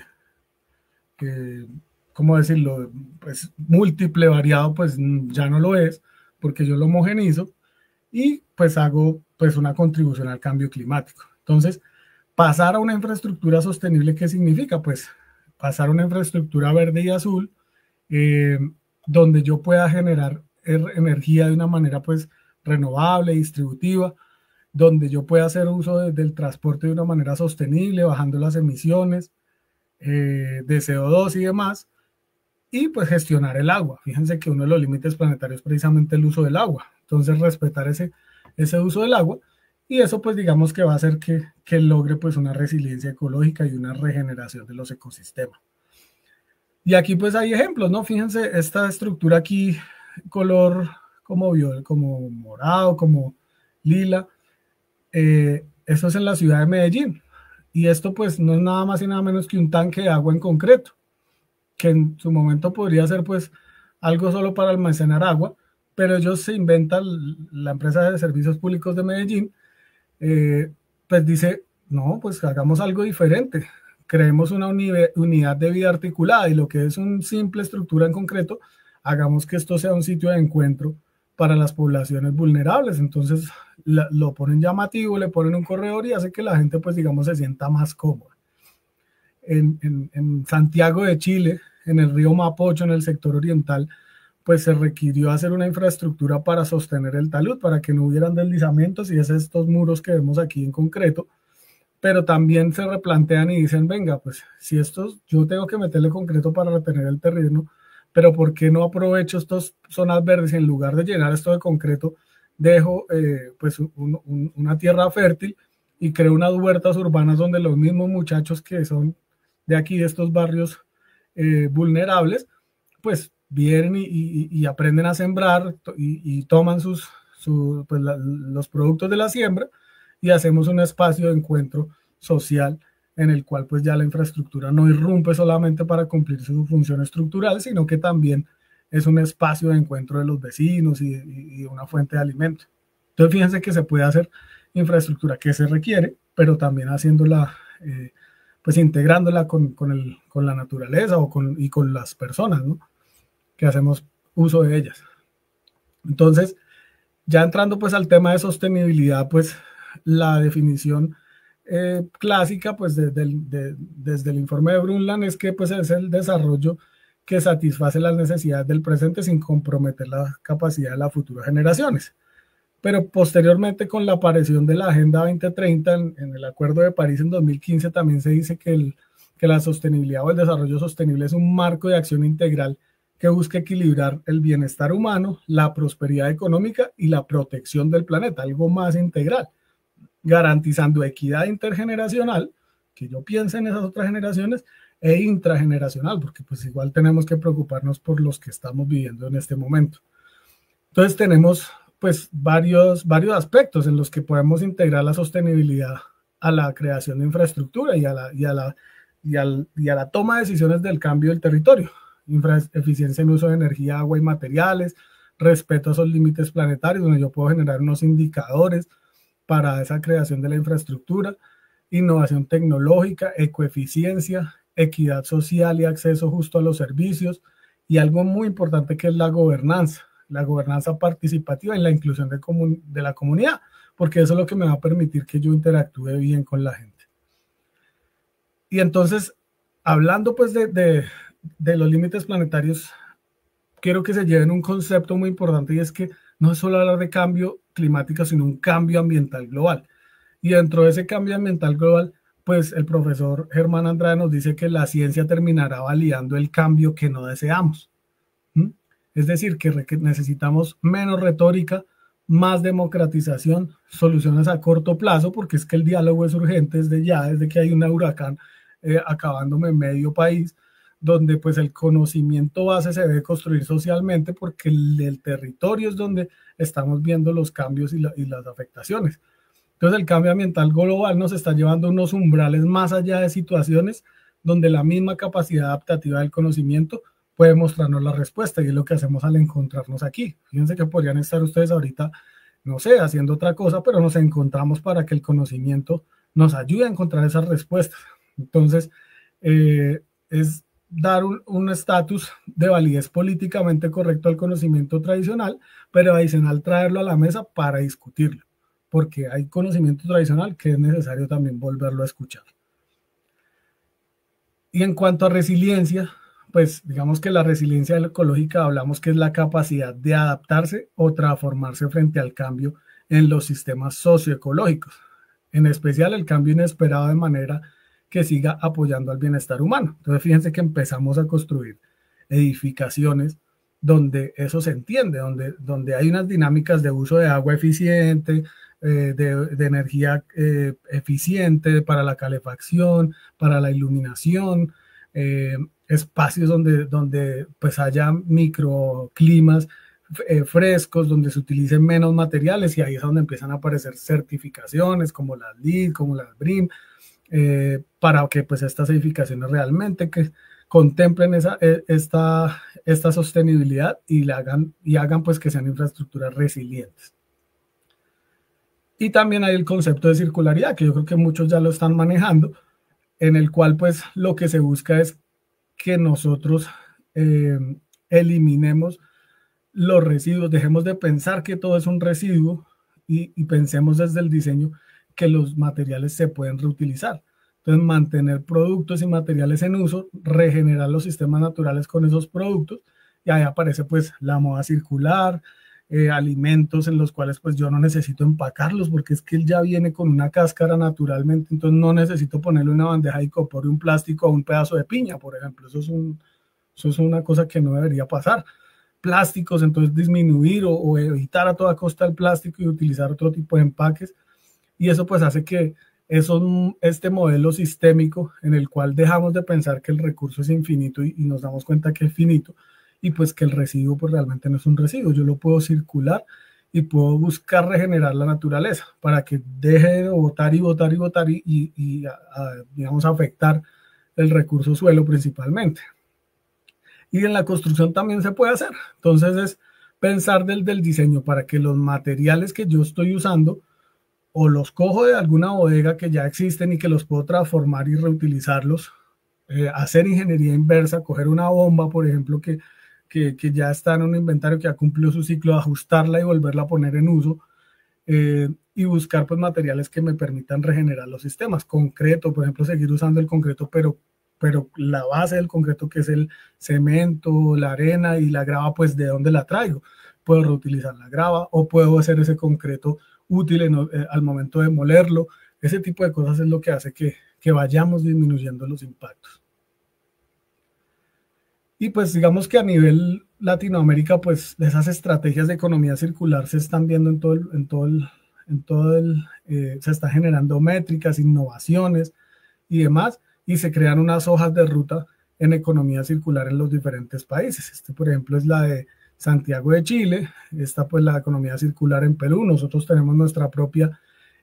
C: ¿cómo decirlo? Pues múltiple, variado, pues ya no lo es, porque yo lo homogenizo y pues hago pues una contribución al cambio climático. Entonces, pasar a una infraestructura sostenible, ¿qué significa? Pues pasar a una infraestructura verde y azul, donde yo pueda generar energía de una manera pues renovable, distributiva, donde yo pueda hacer uso del transporte de una manera sostenible, bajando las emisiones de CO2 y demás, y pues gestionar el agua. Fíjense que uno de los límites planetarios es precisamente el uso del agua. Entonces respetar ese uso del agua, y eso pues digamos que va a hacer que logre pues una resiliencia ecológica y una regeneración de los ecosistemas. Y aquí pues hay ejemplos, ¿no? Fíjense esta estructura aquí, color como morado, como lila. Esto es en la ciudad de Medellín. Y esto pues no es nada más y nada menos que un tanque de agua en concreto, que en su momento podría ser pues algo solo para almacenar agua, pero ellos se inventan, la empresa de servicios públicos de Medellín, pues dice, no, pues hagamos algo diferente, creemos una unidad de vida articulada, y lo que es una simple estructura en concreto, hagamos que esto sea un sitio de encuentro para las poblaciones vulnerables. Entonces lo ponen llamativo, le ponen un corredor y hace que la gente pues digamos se sienta más cómoda. En Santiago de Chile, en el río Mapocho, en el sector oriental, pues se requirió hacer una infraestructura para sostener el talud, para que no hubieran deslizamientos, y es estos muros que vemos aquí en concreto. Pero también se replantean y dicen, venga, pues si yo tengo que meterle concreto para retener el terreno, pero ¿por qué no aprovecho estas zonas verdes y en lugar de llenar esto de concreto, dejo pues una tierra fértil y creo unas huertas urbanas donde los mismos muchachos que son de aquí, de estos barrios vulnerables, pues vienen y aprenden a sembrar y toman pues los productos de la siembra, y hacemos un espacio de encuentro social en el cual pues ya la infraestructura no irrumpe solamente para cumplir su función estructural, sino que también es un espacio de encuentro de los vecinos y una fuente de alimento. Entonces fíjense que se puede hacer infraestructura que se requiere, pero también haciéndola pues integrándola con la naturaleza y con las personas, ¿no? Que hacemos uso de ellas. Entonces, ya entrando pues al tema de sostenibilidad, pues la definición clásica pues desde el informe de Brundtland es que pues es el desarrollo que satisface las necesidades del presente sin comprometer la capacidad de las futuras generaciones. Pero posteriormente, con la aparición de la Agenda 2030 en el Acuerdo de París en 2015, también se dice que la sostenibilidad o el desarrollo sostenible es un marco de acción integral que busca equilibrar el bienestar humano, la prosperidad económica y la protección del planeta, algo más integral, garantizando equidad intergeneracional, que yo piense en esas otras generaciones, e intrageneracional, porque pues igual tenemos que preocuparnos por los que estamos viviendo en este momento. Entonces tenemos pues varios aspectos en los que podemos integrar la sostenibilidad a la creación de infraestructura y a la toma de decisiones del cambio del territorio. Eficiencia en uso de energía, agua y materiales, respeto a esos límites planetarios, donde yo puedo generar unos indicadores para esa creación de la infraestructura, innovación tecnológica, ecoeficiencia, equidad social y acceso justo a los servicios, y algo muy importante que es la gobernanza participativa y la inclusión de la comunidad, porque eso es lo que me va a permitir que yo interactúe bien con la gente. Y entonces, hablando pues de de los límites planetarios, quiero que se lleven un concepto muy importante, y es que no es solo hablar de cambio climático, sino un cambio ambiental global. Y dentro de ese cambio ambiental global, pues el profesor Germán Andrade nos dice que la ciencia terminará validando el cambio que no deseamos. ¿Mm? Es decir, que necesitamos menos retórica, más democratización, soluciones a corto plazo, porque es que el diálogo es urgente desde ya, desde que hay un huracán acabándome en medio país, donde pues el conocimiento base se debe construir socialmente, porque el territorio es donde estamos viendo los cambios y las afectaciones. Entonces el cambio ambiental global nos está llevando a unos umbrales más allá de situaciones donde la misma capacidad adaptativa del conocimiento puede mostrarnos la respuesta, y es lo que hacemos al encontrarnos aquí. Fíjense que podrían estar ustedes ahorita, no sé, haciendo otra cosa, pero nos encontramos para que el conocimiento nos ayude a encontrar esas respuestas. Entonces, es dar un estatus de validez políticamente correcto al conocimiento tradicional, pero adicional traerlo a la mesa para discutirlo, porque hay conocimiento tradicional que es necesario también volverlo a escuchar. Y en cuanto a resiliencia, pues digamos que la resiliencia ecológica hablamos que es la capacidad de adaptarse o transformarse frente al cambio en los sistemas socioecológicos, en especial el cambio inesperado, de manera que siga apoyando al bienestar humano. Entonces fíjense que empezamos a construir edificaciones donde eso se entiende, donde hay unas dinámicas de uso de agua eficiente, de energía eficiente para la calefacción, para la iluminación, espacios donde pues haya microclimas frescos, donde se utilicen menos materiales, y ahí es donde empiezan a aparecer certificaciones como las LEED, como las BREEAM, para que pues estas edificaciones realmente que contemplen esta sostenibilidad y hagan pues que sean infraestructuras resilientes. Y también hay el concepto de circularidad, que yo creo que muchos ya lo están manejando, en el cual pues lo que se busca es que nosotros eliminemos los residuos, dejemos de pensar que todo es un residuo, y pensemos desde el diseño que los materiales se pueden reutilizar. Entonces, mantener productos y materiales en uso, regenerar los sistemas naturales con esos productos, y ahí aparece pues la moda circular, alimentos en los cuales pues yo no necesito empacarlos, porque es que él ya viene con una cáscara naturalmente, entonces no necesito ponerle una bandeja de icopor y un plástico a un pedazo de piña, por ejemplo. Eso es una cosa que no debería pasar. Plásticos, entonces disminuir o evitar a toda costa el plástico y utilizar otro tipo de empaques, y eso pues hace que este modelo sistémico en el cual dejamos de pensar que el recurso es infinito y nos damos cuenta que es finito, y pues que el residuo pues realmente no es un residuo. Yo lo puedo circular y puedo buscar regenerar la naturaleza para que deje de botar y botar y botar y digamos afectar el recurso suelo principalmente. Y en la construcción también se puede hacer. Entonces es pensar del diseño para que los materiales que yo estoy usando o los cojo de alguna bodega que ya existen y que los puedo transformar y reutilizarlos, hacer ingeniería inversa, coger una bomba, por ejemplo, que ya está en un inventario, que ha cumplido su ciclo, ajustarla y volverla a poner en uso, y buscar pues materiales que me permitan regenerar los sistemas. Concreto, por ejemplo, seguir usando el concreto, pero la base del concreto, que es el cemento, la arena y la grava, pues ¿de dónde la traigo? Puedo reutilizar la grava, o puedo hacer ese concreto útil al momento de molerlo. Ese tipo de cosas es lo que hace que vayamos disminuyendo los impactos. Y pues digamos que a nivel Latinoamérica, pues esas estrategias de economía circular se están viendo se están generando métricas, innovaciones y demás, y se crean unas hojas de ruta en economía circular en los diferentes países. Por ejemplo, es la de Santiago de Chile. Esta pues la economía circular en Perú. Nosotros tenemos nuestra propia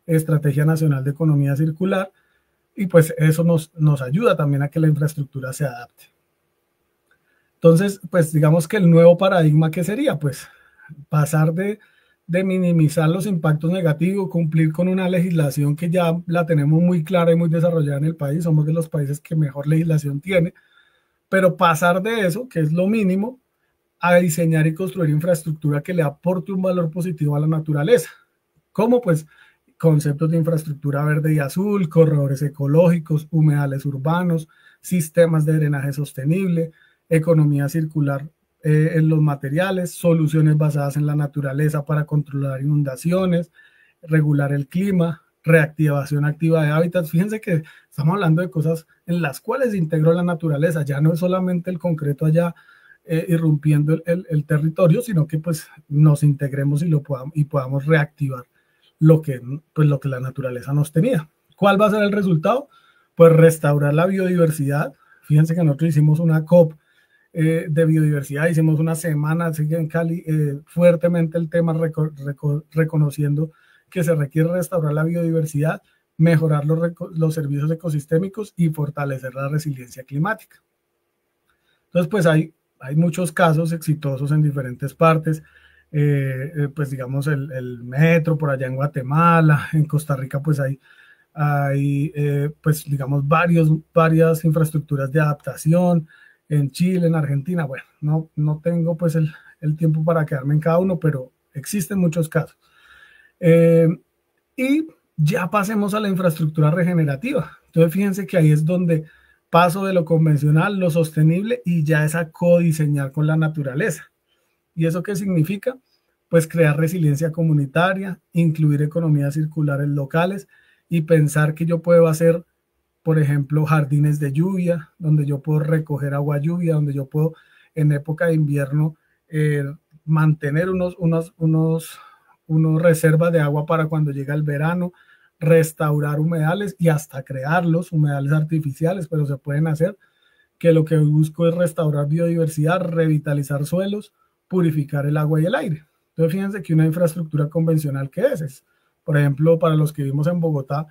C: Estrategia Nacional de Economía Circular, y pues eso nos ayuda también a que la infraestructura se adapte. Entonces, pues digamos que el nuevo paradigma, ¿qué sería? Pues pasar de minimizar los impactos negativos, cumplir con una legislación que ya la tenemos muy clara y muy desarrollada en el país. Somos de los países que mejor legislación tiene, pero pasar de eso, que es lo mínimo, a diseñar y construir infraestructura que le aporte un valor positivo a la naturaleza. ¿Cómo? Pues conceptos de infraestructura verde y azul, corredores ecológicos, humedales urbanos, sistemas de drenaje sostenible, economía circular en los materiales, soluciones basadas en la naturaleza para controlar inundaciones, regular el clima, reactivación activa de hábitats. Fíjense que estamos hablando de cosas en las cuales se integró la naturaleza, ya no es solamente el concreto allá irrumpiendo el territorio, sino que pues nos integremos y podamos reactivar lo que la naturaleza nos tenía. ¿Cuál va a ser el resultado? Pues restaurar la biodiversidad. Fíjense que nosotros hicimos una COP de biodiversidad, hicimos una semana así en Cali, fuertemente el tema reconociendo que se requiere restaurar la biodiversidad, mejorar los servicios ecosistémicos y fortalecer la resiliencia climática. Entonces, pues hay muchos casos exitosos en diferentes partes, pues digamos el metro por allá en Guatemala, en Costa Rica pues hay pues digamos varias infraestructuras de adaptación, en Chile, en Argentina. Bueno, no tengo pues el tiempo para quedarme en cada uno, pero existen muchos casos. Y ya pasemos a la infraestructura regenerativa. Entonces fíjense que ahí es donde paso de lo convencional, lo sostenible, y ya es a codiseñar con la naturaleza. ¿Y eso qué significa? Pues crear resiliencia comunitaria, incluir economías circulares locales y pensar que yo puedo hacer, por ejemplo, jardines de lluvia, donde yo puedo recoger agua lluvia, donde yo puedo en época de invierno mantener unos reservas de agua para cuando llega el verano, restaurar humedales y hasta crearlos, humedales artificiales, pero se pueden hacer, que lo que busco es restaurar biodiversidad, revitalizar suelos, purificar el agua y el aire. Entonces fíjense que una infraestructura convencional que es, por ejemplo, para los que vivimos en Bogotá,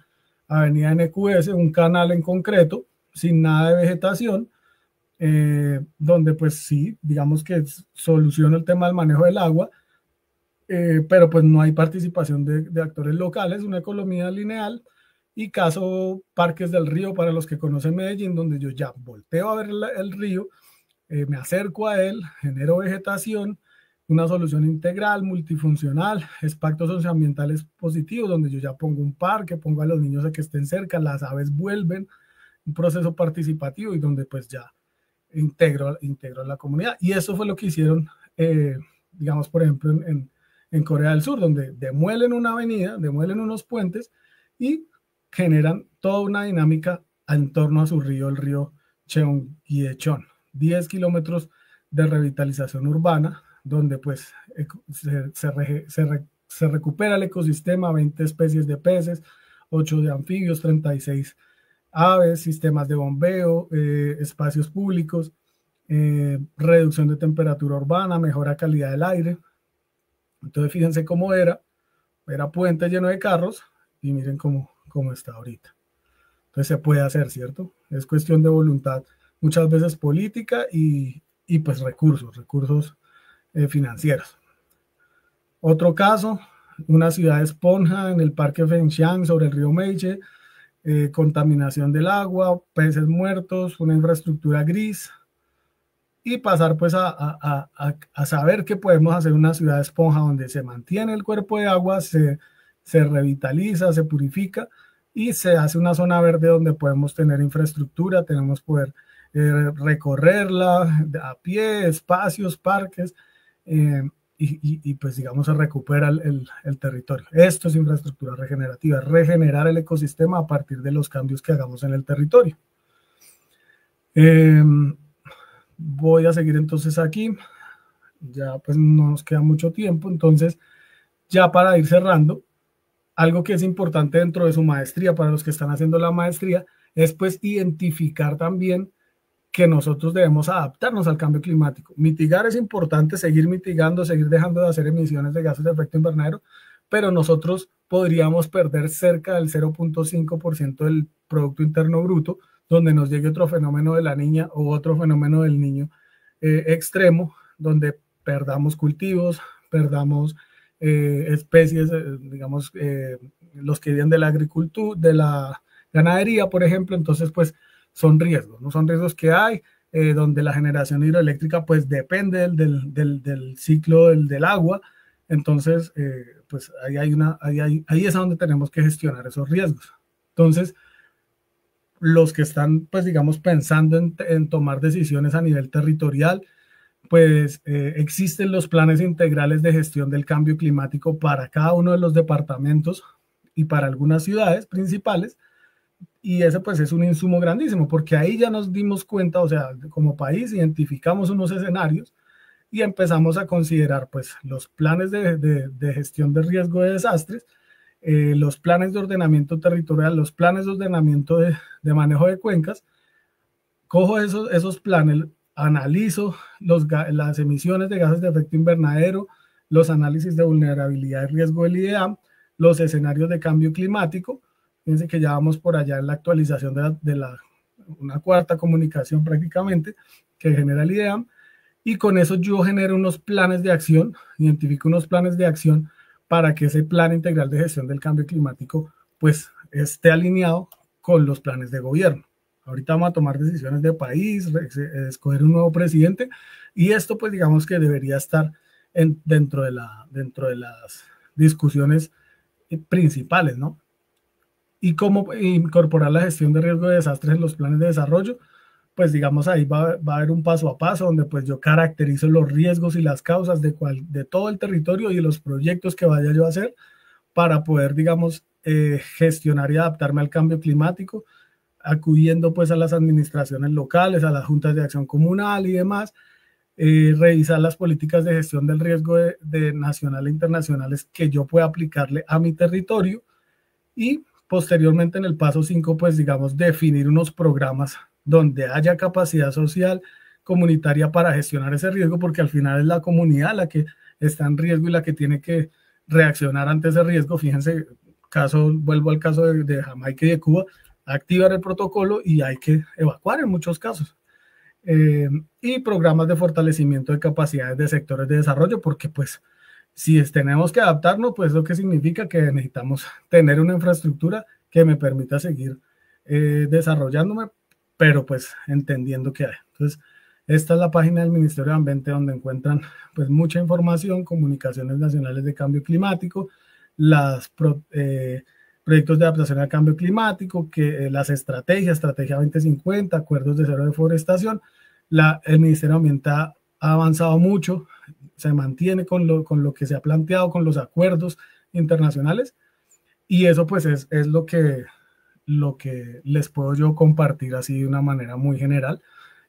C: Avenida NQS, un canal en concreto, sin nada de vegetación, donde pues sí, digamos que soluciona el tema del manejo del agua, pero pues no hay participación de actores locales, una economía lineal. Y caso Parques del Río, para los que conocen Medellín, donde yo ya volteo a ver el río, me acerco a él, genero vegetación, una solución integral, multifuncional, impactos socioambientales positivos, donde yo ya pongo un parque, pongo a los niños a que estén cerca, las aves vuelven, un proceso participativo y donde pues ya integro a la comunidad. Y eso fue lo que hicieron, digamos, por ejemplo, en Corea del Sur, donde demuelen una avenida, demuelen unos puentes y generan toda una dinámica en torno a su río, el río Cheonggyecheon. 10 kilómetros de revitalización urbana, donde pues se recupera el ecosistema, 20 especies de peces, 8 de anfibios, 36 aves, sistemas de bombeo, espacios públicos, reducción de temperatura urbana, mejora calidad del aire. Entonces fíjense cómo era puente lleno de carros y miren cómo está ahorita. Entonces se puede hacer, ¿cierto? Es cuestión de voluntad, muchas veces política y pues recursos financieros. Otro caso, una ciudad esponja en el Parque Fengxiang sobre el río Meiche, contaminación del agua, peces muertos, una infraestructura gris, y pasar pues a saber que podemos hacer una ciudad esponja donde se mantiene el cuerpo de agua, se revitaliza, se purifica y se hace una zona verde donde podemos tener infraestructura, tenemos poder recorrerla a pie, espacios, parques, y pues digamos se recupera el territorio. Esto es infraestructura regenerativa, regenerar el ecosistema a partir de los cambios que hagamos en el territorio. Voy a seguir entonces aquí, ya pues no nos queda mucho tiempo, entonces ya para ir cerrando, algo que es importante dentro de su maestría, para los que están haciendo la maestría, es pues identificar también que nosotros debemos adaptarnos al cambio climático. Mitigar es importante, seguir mitigando, seguir dejando de hacer emisiones de gases de efecto invernadero, pero nosotros podríamos perder cerca del 0.5% del Producto Interno Bruto, donde nos llegue otro fenómeno de la niña o otro fenómeno del niño extremo, donde perdamos cultivos, perdamos especies, digamos, los que viven de la agricultura, de la ganadería, por ejemplo. Entonces, pues, son riesgos, ¿no? Son riesgos que hay, donde la generación hidroeléctrica, pues, depende del ciclo del agua. Entonces, pues, ahí es donde tenemos que gestionar esos riesgos. Entonces, los que están, pues digamos, pensando en tomar decisiones a nivel territorial, pues existen los planes integrales de gestión del cambio climático para cada uno de los departamentos y para algunas ciudades principales, y ese pues es un insumo grandísimo, porque ahí ya nos dimos cuenta, o sea, como país identificamos unos escenarios y empezamos a considerar pues los planes de gestión de riesgo de desastres, los planes de ordenamiento territorial, los planes de ordenamiento de manejo de cuencas. Cojo esos planes, analizo las emisiones de gases de efecto invernadero, los análisis de vulnerabilidad y riesgo del IDEAM, los escenarios de cambio climático. Fíjense que ya vamos por allá en la actualización una cuarta comunicación prácticamente que genera el IDEAM, y con eso yo genero unos planes de acción, identifico unos planes de acción para que ese plan integral de gestión del cambio climático pues esté alineado con los planes de gobierno. Ahorita vamos a tomar decisiones de país, escoger un nuevo presidente, y esto pues digamos que debería estar dentro de las discusiones principales, ¿no? Y cómo incorporar la gestión de riesgo de desastres en los planes de desarrollo, pues digamos ahí va a haber un paso a paso donde pues yo caracterizo los riesgos y las causas de todo el territorio y los proyectos que vaya yo a hacer para poder, digamos, gestionar y adaptarme al cambio climático, acudiendo pues a las administraciones locales, a las juntas de acción comunal y demás, revisar las políticas de gestión del riesgo de nacional e internacionales que yo pueda aplicarle a mi territorio, y posteriormente en el paso 5 pues digamos definir unos programas donde haya capacidad social comunitaria para gestionar ese riesgo, porque al final es la comunidad la que está en riesgo y la que tiene que reaccionar ante ese riesgo. Fíjense, vuelvo al caso de Jamaica y de Cuba, activar el protocolo y hay que evacuar en muchos casos. Y programas de fortalecimiento de capacidades de sectores de desarrollo, porque pues si tenemos que adaptarnos, pues lo que significa que necesitamos tener una infraestructura que me permita seguir desarrollándome, pero pues entendiendo que hay. Entonces, esta es la página del Ministerio de Ambiente donde encuentran pues mucha información, comunicaciones nacionales de cambio climático, proyectos de adaptación al cambio climático, las estrategia 2050, acuerdos de cero deforestación. El Ministerio de Ambiente ha avanzado mucho, se mantiene con lo que se ha planteado, con los acuerdos internacionales, y eso pues es lo que les puedo yo compartir así de una manera muy general,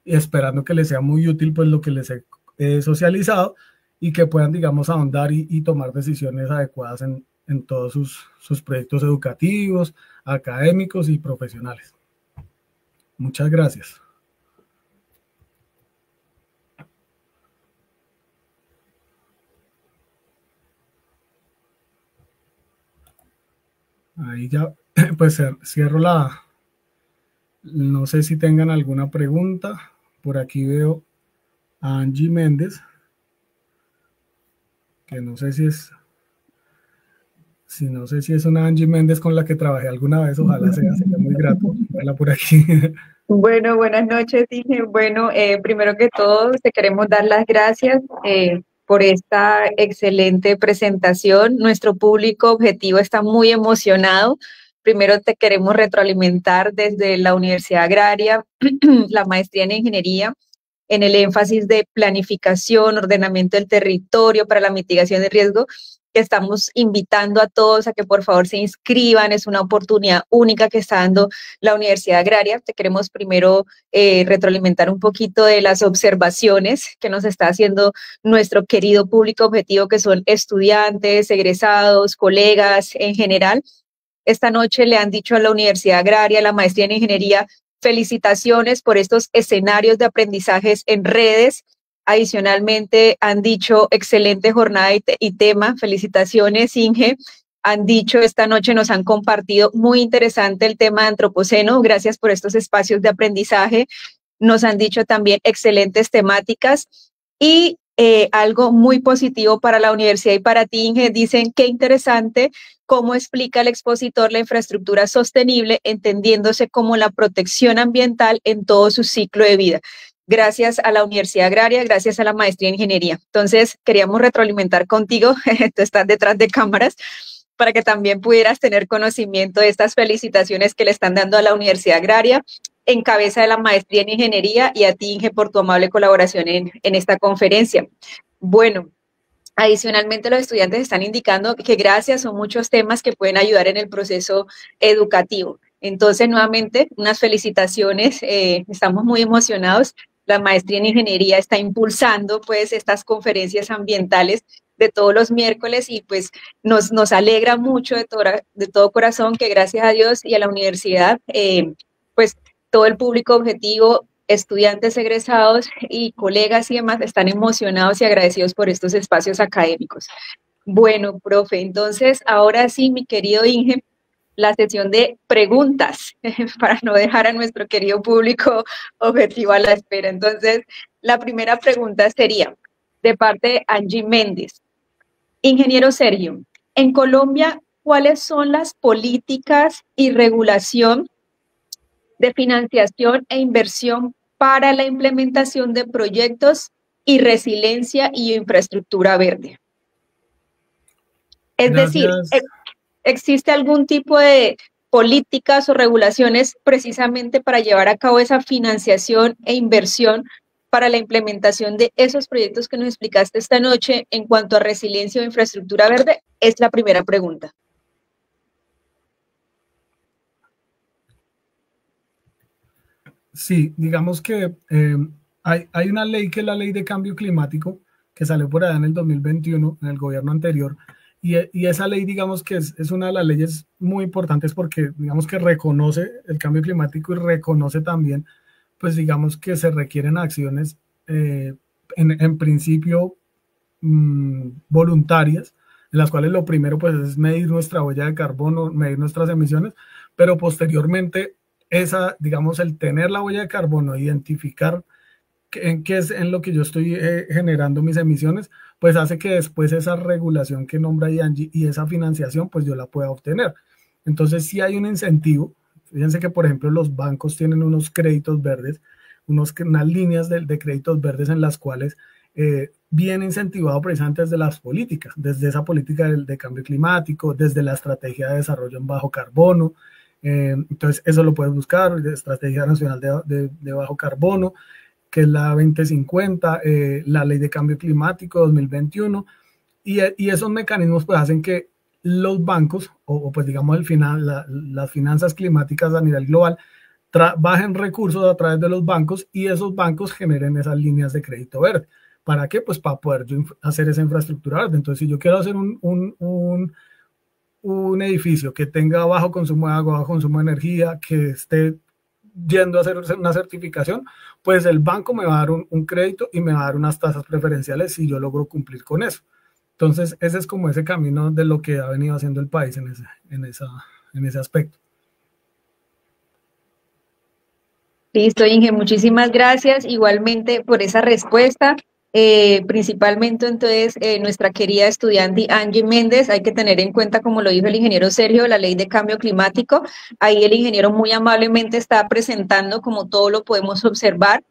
C: y esperando que les sea muy útil pues lo que les he socializado, y que puedan, digamos, ahondar y tomar decisiones adecuadas en todos sus proyectos educativos, académicos y profesionales. Muchas gracias. Ahí ya, pues cierro no sé si tengan alguna pregunta. Por aquí veo a Angie Méndez, que no sé si es una Angie Méndez con la que trabajé alguna vez, ojalá sería muy grato verla por aquí.
B: Bueno, buenas noches, Inge. Bueno, primero que todo, te queremos dar las gracias por esta excelente presentación. Nuestro público objetivo está muy emocionado. Primero te queremos retroalimentar desde la Universidad Agraria, la maestría en Ingeniería, en el énfasis de planificación, ordenamiento del territorio para la mitigación de riesgo, que estamos invitando a todos a que por favor se inscriban. Es una oportunidad única que está dando la Universidad Agraria. Te queremos primero retroalimentar un poquito de las observaciones que nos está haciendo nuestro querido público objetivo, que son estudiantes, egresados, colegas en general. Esta noche le han dicho a la Universidad Agraria, la maestría en Ingeniería, felicitaciones por estos escenarios de aprendizajes en redes. Adicionalmente, han dicho excelente jornada y tema. Felicitaciones, Inge. Han dicho esta noche, nos han compartido muy interesante el tema de antropoceno. Gracias por estos espacios de aprendizaje. Nos han dicho también excelentes temáticas y algo muy positivo para la universidad y para ti, Inge. Dicen qué interesante cómo explica el expositor la infraestructura sostenible, entendiéndose como la protección ambiental en todo su ciclo de vida. Gracias a la Universidad Agraria, gracias a la maestría en Ingeniería. Entonces, queríamos retroalimentar contigo, tú estás detrás de cámaras, para que también pudieras tener conocimiento de estas felicitaciones que le están dando a la Universidad Agraria en cabeza de la maestría en ingeniería, y a ti, Inge, por tu amable colaboración en esta conferencia. Bueno, adicionalmente, los estudiantes están indicando que gracias son muchos temas que pueden ayudar en el proceso educativo. Entonces, nuevamente, unas felicitaciones, estamos muy emocionados. La maestría en ingeniería está impulsando pues estas conferencias ambientales de todos los miércoles, y pues nos alegra mucho de todo corazón que gracias a Dios y a la universidad, pues todo el público objetivo, estudiantes egresados y colegas y demás, están emocionados y agradecidos por estos espacios académicos. Bueno, profe, entonces ahora sí, mi querido Inge, la sesión de preguntas para no dejar a nuestro querido público objetivo a la espera. Entonces, la primera pregunta sería de parte de Angie Méndez. Ingeniero Sergio, en Colombia, ¿cuáles son las políticas y regulación de financiación e inversión para la implementación de proyectos y resiliencia y infraestructura verde? Es decir, ¿existe algún tipo de políticas o regulaciones precisamente para llevar a cabo esa financiación e inversión para la implementación de esos proyectos que nos explicaste esta noche en cuanto a resiliencia o infraestructura verde? Es la primera pregunta.
C: Sí, digamos que hay una ley que es la Ley de Cambio Climático, que salió por allá en el 2021, en el gobierno anterior, y esa ley, digamos que es una de las leyes muy importantes porque, digamos que reconoce el cambio climático y reconoce también, pues digamos que se requieren acciones en principio voluntarias, en las cuales lo primero pues es medir nuestra huella de carbono, medir nuestras emisiones, pero posteriormente digamos, el tener la huella de carbono, identificar en qué es en lo que yo estoy generando mis emisiones, pues hace que después esa regulación que nombra Angie y esa financiación, pues yo la pueda obtener. Entonces sí hay un incentivo. Fíjense que, por ejemplo, los bancos tienen unos créditos verdes, unas líneas de créditos verdes en las cuales viene incentivado precisamente desde las políticas, desde esa política de cambio climático, desde la estrategia de desarrollo en bajo carbono. Entonces eso lo puedes buscar, Estrategia Nacional de Bajo Carbono, que es la 2050, la Ley de Cambio Climático 2021, y esos mecanismos pues hacen que los bancos, o pues digamos las finanzas climáticas a nivel global, bajen recursos a través de los bancos, y esos bancos generen esas líneas de crédito verde. ¿Para qué? Pues para poder hacer esa infraestructura verde. Entonces, si yo quiero hacer un edificio que tenga bajo consumo de agua, bajo consumo de energía, que esté yendo a hacer una certificación, pues el banco me va a dar un crédito y me va a dar unas tasas preferenciales si yo logro cumplir con eso. Entonces, ese es como ese camino de lo que ha venido haciendo el país en ese aspecto.
B: Listo, Inge, muchísimas gracias igualmente por esa respuesta. Principalmente entonces nuestra querida estudiante Angie Méndez, hay que tener en cuenta, como lo dijo el ingeniero Sergio, la ley de cambio climático. Ahí el ingeniero muy amablemente está presentando, como todo lo podemos observar,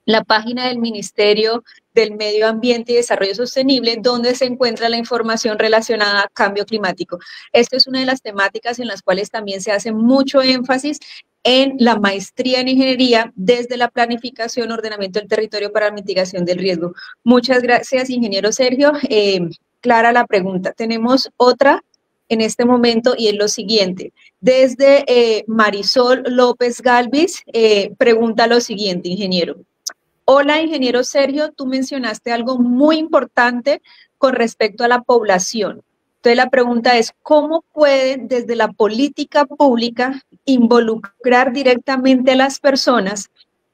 B: la página del Ministerio del Medio Ambiente y Desarrollo Sostenible, donde se encuentra la información relacionada a cambio climático. Esto es una de las temáticas en las cuales también se hace mucho énfasis en la maestría en ingeniería desde la planificación, ordenamiento del territorio para la mitigación del riesgo. Muchas gracias, ingeniero Sergio. Clara la pregunta. Tenemos otra en este momento y es lo siguiente. Desde Marisol López Galvis, pregunta lo siguiente, ingeniero. Hola, ingeniero Sergio, tú mencionaste algo muy importante con respecto a la población. Entonces la pregunta es, ¿cómo pueden desde la política pública involucrar directamente a las personas,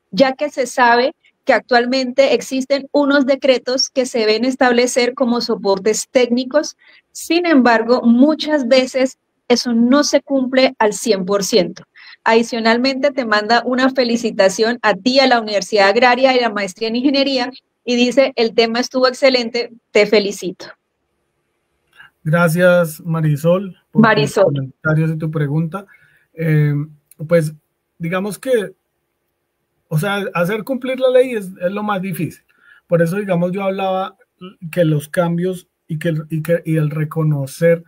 B: ya que se sabe que actualmente existen unos decretos que se deben establecer como soportes técnicos? Sin embargo, muchas veces eso no se cumple al 100%. Adicionalmente, te manda una felicitación a ti, a la Universidad Agraria y a la Maestría en Ingeniería, y dice, el tema estuvo excelente, te felicito.
C: Gracias, Marisol, por tus comentarios y tu pregunta. Pues digamos que, o sea, hacer cumplir la ley es lo más difícil. Por eso, digamos, yo hablaba que los cambios y el reconocer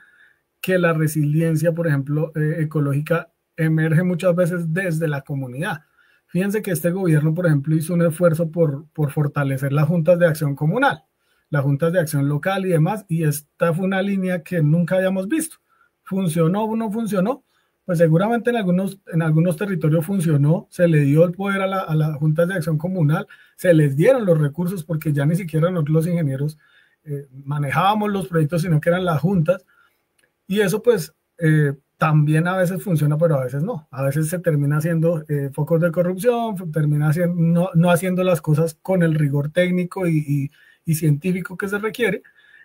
C: que la resiliencia, por ejemplo, ecológica emerge muchas veces desde la comunidad. Fíjense que este gobierno, por ejemplo, hizo un esfuerzo por fortalecer las juntas de acción comunal, las juntas de acción local y demás, y esta fue una línea que nunca habíamos visto. ¿Funcionó o no funcionó? Pues seguramente en algunos territorios funcionó, se le dio el poder a las juntas de acción comunal, se les dieron los recursos porque ya ni siquiera nosotros los ingenieros manejábamos los proyectos, sino que eran las juntas, y eso pues también a veces funciona, pero a veces no. A veces se termina haciendo focos de corrupción, termina haciendo, no haciendo las cosas con el rigor técnico y científico que se requiere.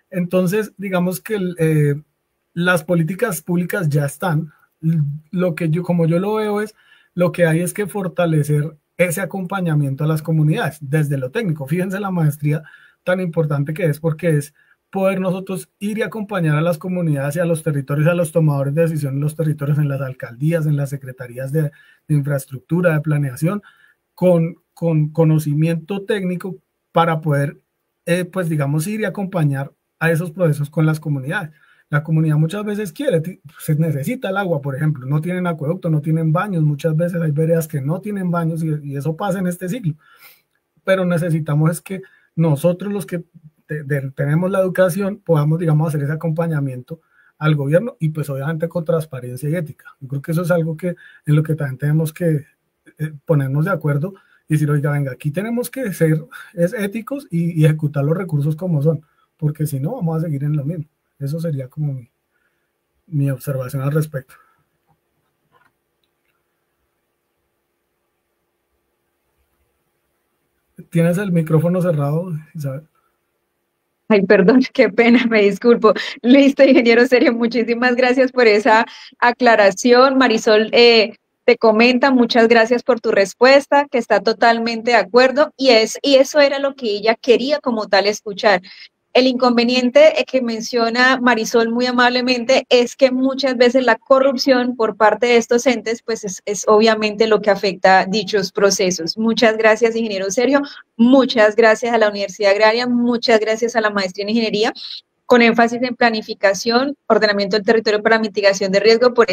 C: Entonces, digamos que las políticas públicas ya están. Como yo lo veo lo que hay es que fortalecer ese acompañamiento a las comunidades desde lo técnico. Fíjense la maestría tan importante que es, porque es poder nosotros ir y acompañar a las comunidades y a los territorios, a los tomadores de decisión en los territorios, en las alcaldías, en las secretarías de infraestructura, de planeación, con conocimiento técnico para poder, pues digamos, ir y acompañar a esos procesos con las comunidades. La comunidad muchas veces se necesita el agua, por ejemplo, no tienen acueducto, no tienen baños, muchas veces hay veredas que no tienen baños y eso pasa en este ciclo, pero necesitamos es que nosotros los que tenemos la educación podamos, digamos, hacer ese acompañamiento al gobierno y pues obviamente con transparencia y ética. Yo creo que eso es algo en lo que también tenemos que ponernos de acuerdo y decir, oiga, venga, aquí tenemos que ser éticos y ejecutar los recursos como son, porque si no vamos a seguir en lo mismo. Eso sería como mi observación al respecto. ¿Tienes el micrófono cerrado, Isabel?
B: Ay, perdón, qué pena, me disculpo. Listo, ingeniero Sergio, muchísimas gracias por esa aclaración. Marisol te comenta, muchas gracias por tu respuesta, que está totalmente de acuerdo, y eso era lo que ella quería como tal escuchar. El inconveniente que menciona Marisol muy amablemente es que muchas veces la corrupción por parte de estos entes pues es obviamente lo que afecta dichos procesos. Muchas gracias, ingeniero Sergio, muchas gracias a la Universidad Agraria, muchas gracias a la maestría en Ingeniería, con énfasis en planificación, ordenamiento del territorio para mitigación de riesgo por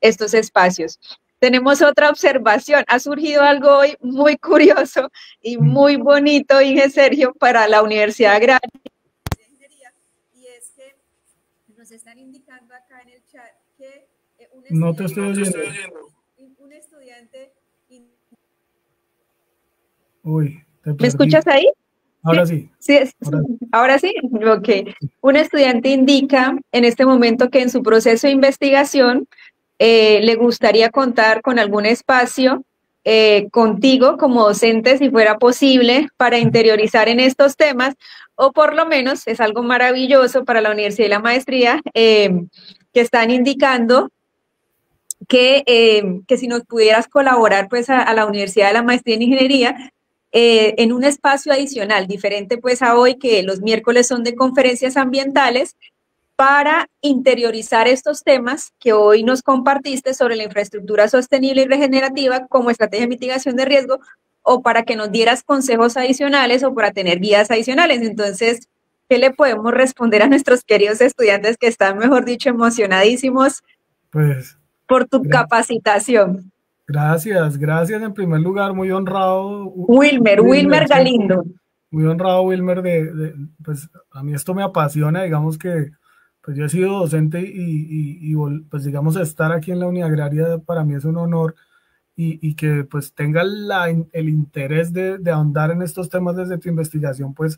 B: estos espacios. Tenemos otra observación. Ha surgido algo hoy muy curioso y muy bonito, Inge Sergio, para la Universidad Agraria. Nos están indicando acá en el chat que
C: no te estoy oyendo.
B: Un estudiante...
C: Uy, te perdí.
B: ¿Me escuchas ahí?
C: Ahora sí.
B: Ahora sí. Ok. Un estudiante indica en este momento que en su proceso de investigación le gustaría contar con algún espacio contigo como docente, si fuera posible, para interiorizar en estos temas, o por lo menos es algo maravilloso para la universidad y la maestría, que están indicando que si nos pudieras colaborar pues a la Universidad de la Maestría en Ingeniería en un espacio adicional, diferente pues a hoy, que los miércoles son de conferencias ambientales, para interiorizar estos temas que hoy nos compartiste sobre la infraestructura sostenible y regenerativa como estrategia de mitigación de riesgo, o para que nos dieras consejos adicionales o para tener guías adicionales. Entonces, ¿qué le podemos responder a nuestros queridos estudiantes que están, mejor dicho, emocionadísimos
C: pues,
B: por tu capacitación?
C: Gracias en primer lugar, muy honrado.
B: Wilmer Galindo.
C: Muy honrado, Wilmer, pues a mí esto me apasiona, digamos que pues yo he sido docente y pues digamos estar aquí en la Unidad Agraria para mí es un honor y que pues tenga el interés de ahondar en estos temas desde tu investigación, pues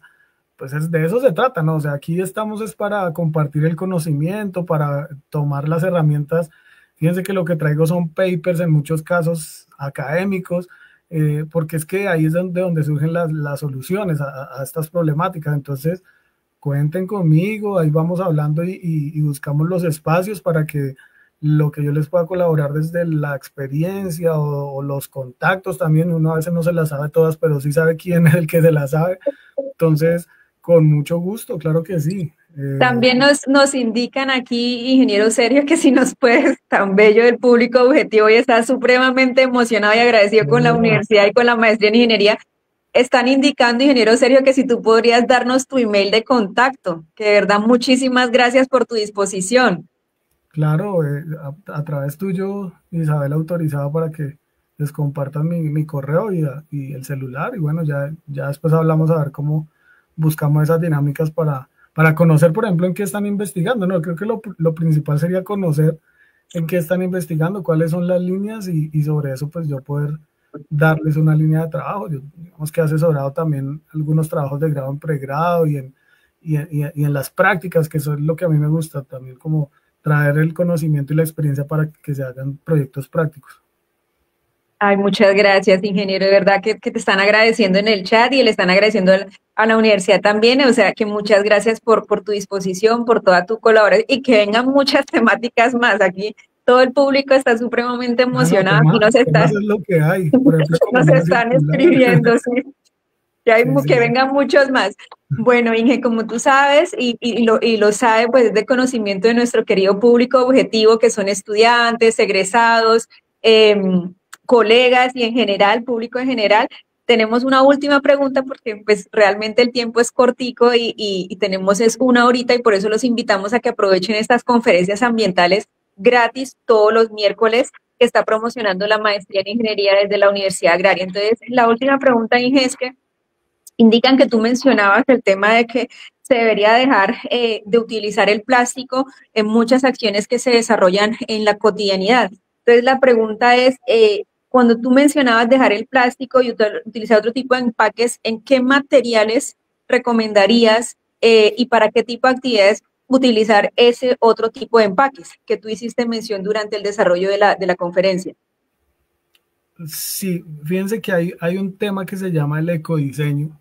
C: de eso se trata, ¿no? O sea, aquí estamos es para compartir el conocimiento, para tomar las herramientas. Fíjense que lo que traigo son papers en muchos casos académicos, porque es que ahí es donde surgen las soluciones a estas problemáticas. Entonces, cuenten conmigo, ahí vamos hablando y buscamos los espacios para que lo que yo les pueda colaborar desde la experiencia o los contactos también, uno a veces no se las sabe todas, pero sí sabe quién es el que se las sabe. Entonces, con mucho gusto, claro que sí.
B: También nos indican aquí, ingeniero Sergio, que si nos puedes, tan bello el público objetivo y está supremamente emocionado y agradecido con la universidad y con la maestría en ingeniería. Están indicando, ingeniero Sergio, que si tú podrías darnos tu email de contacto, que de verdad muchísimas gracias por tu disposición.
C: Claro, a través tuyo, Isabel, autorizado para que les compartan mi correo y el celular. Y bueno, ya después hablamos a ver cómo buscamos esas dinámicas para conocer, por ejemplo, en qué están investigando, ¿no? Creo que lo principal sería conocer en qué están investigando, cuáles son las líneas y sobre eso pues yo poder darles una línea de trabajo. Yo, digamos que he asesorado también algunos trabajos de grado en pregrado y en las prácticas, que eso es lo que a mí me gusta también, como traer el conocimiento y la experiencia para que se hagan proyectos prácticos.
B: Ay, muchas gracias, ingeniero. De verdad que te están agradeciendo en el chat y le están agradeciendo a la universidad también. O sea, que muchas gracias por tu disposición, por toda tu colaboración y que vengan muchas temáticas más. Aquí todo el público está supremamente
C: Ah, no,
B: emocionado. Aquí
C: temas es lo que hay. Por ejemplo,
B: nos
C: economía
B: están
C: circular.
B: escribiendo, sí, que, hay,
C: Sí, sí,
B: que
C: sí.
B: vengan muchos más. Bueno, Inge, como tú sabes y lo sabe, pues es de conocimiento de nuestro querido público objetivo, que son estudiantes, egresados, colegas y en general, público en general. Tenemos una última pregunta porque pues realmente el tiempo es cortico y tenemos es una horita y por eso los invitamos a que aprovechen estas conferencias ambientales gratis todos los miércoles que está promocionando la maestría en ingeniería desde la Universidad Agraria. Entonces, la última pregunta, Inge, es que indican que tú mencionabas el tema de que se debería dejar de utilizar el plástico en muchas acciones que se desarrollan en la cotidianidad. Entonces, la pregunta es, cuando tú mencionabas dejar el plástico y utilizar otro tipo de empaques, ¿en qué materiales recomendarías y para qué tipo de actividades utilizar ese otro tipo de empaques que tú hiciste mención durante el desarrollo de la conferencia?
C: Sí, fíjense que hay un tema que se llama el ecodiseño.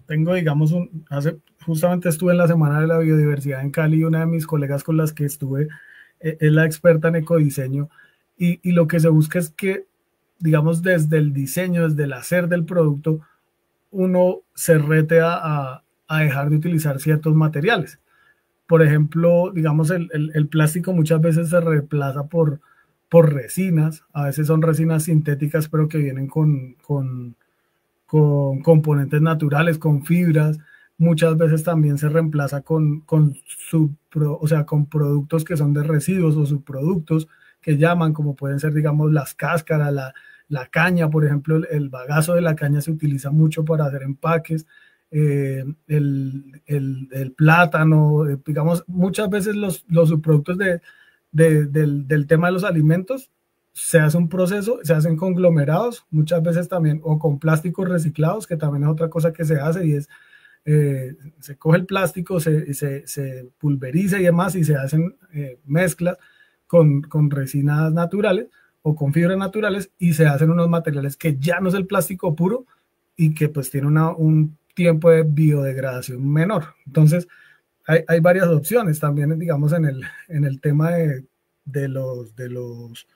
C: Tengo, digamos, justamente estuve en la Semana de la Biodiversidad en Cali y una de mis colegas con las que estuve es la experta en ecodiseño y lo que se busca es que, digamos, desde el diseño, desde el hacer del producto, uno se rete a dejar de utilizar ciertos materiales. Por ejemplo, digamos, el plástico muchas veces se reemplaza por resinas, a veces son resinas sintéticas, pero que vienen con componentes naturales, con fibras. Muchas veces también se reemplaza o sea, con productos que son de residuos o subproductos que llaman, como pueden ser, digamos, las cáscaras, la caña, por ejemplo, el bagazo de la caña se utiliza mucho para hacer empaques, el plátano, digamos, muchas veces los subproductos del tema de los alimentos se hace un proceso, se hacen conglomerados, muchas veces también, o con plásticos reciclados, que también es otra cosa que se hace, y es, se coge el plástico, se pulveriza y demás, y se hacen mezclas con resinas naturales o con fibras naturales, y se hacen unos materiales que ya no es el plástico puro, y que pues tiene un tiempo de biodegradación menor. Entonces, hay varias opciones también, digamos, en el tema de los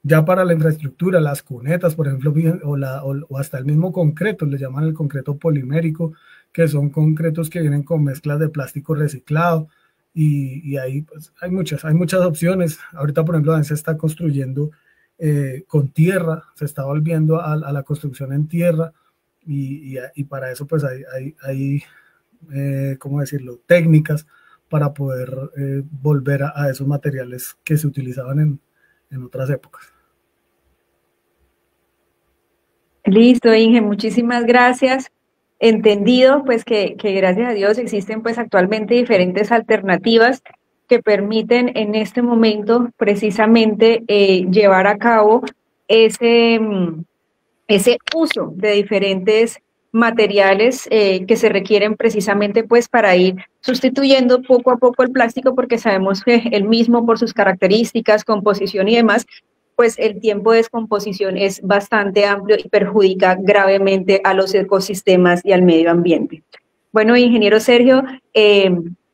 C: ya para la infraestructura, las cunetas, por ejemplo, o hasta el mismo concreto, le llaman el concreto polimérico, que son concretos que vienen con mezclas de plástico reciclado, y ahí pues, hay muchas opciones. Ahorita, por ejemplo, se está construyendo con tierra, se está volviendo a la construcción en tierra, y para eso pues hay ¿cómo decirlo?, técnicas para poder volver a esos materiales que se utilizaban en otras épocas.
B: Listo, Inge, muchísimas gracias. Entendido, pues que gracias a Dios existen pues actualmente diferentes alternativas que permiten en este momento precisamente llevar a cabo ese, ese uso de diferentes materiales que se requieren precisamente pues para ir sustituyendo poco a poco el plástico, porque sabemos que el mismo por sus características, composición y demás, pues el tiempo de descomposición es bastante amplio y perjudica gravemente a los ecosistemas y al medio ambiente. Bueno, ingeniero Sergio,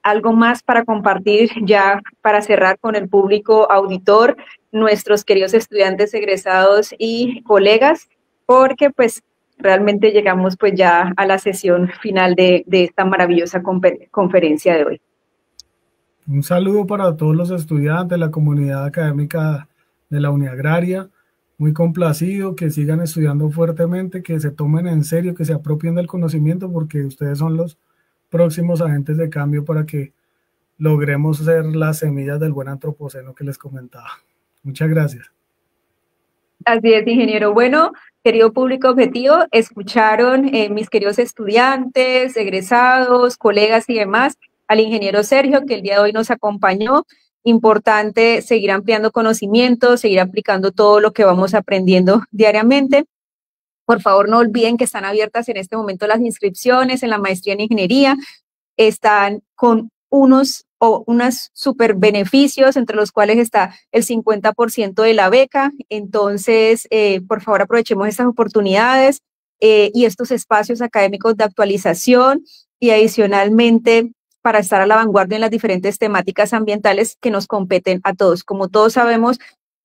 B: algo más para compartir ya para cerrar con el público auditor, nuestros queridos estudiantes egresados y colegas, porque pues realmente llegamos pues ya a la sesión final de esta maravillosa conferencia de hoy.
C: Un saludo para todos los estudiantes, la comunidad académica de la Uniagraria, muy complacido, que sigan estudiando fuertemente, que se tomen en serio, que se apropien del conocimiento, porque ustedes son los próximos agentes de cambio para que logremos ser las semillas del buen antropoceno que les comentaba. Muchas gracias.
B: Así es, ingeniero. Bueno, querido público objetivo, escucharon mis queridos estudiantes, egresados, colegas y demás, al ingeniero Sergio, que el día de hoy nos acompañó. Importante seguir ampliando conocimientos, seguir aplicando todo lo que vamos aprendiendo diariamente. Por favor, no olviden que están abiertas en este momento las inscripciones en la maestría en ingeniería. Están con unos super beneficios, entre los cuales está el 50% de la beca. Entonces, por favor, aprovechemos estas oportunidades y estos espacios académicos de actualización y adicionalmente para estar a la vanguardia en las diferentes temáticas ambientales que nos competen a todos. Como todos sabemos,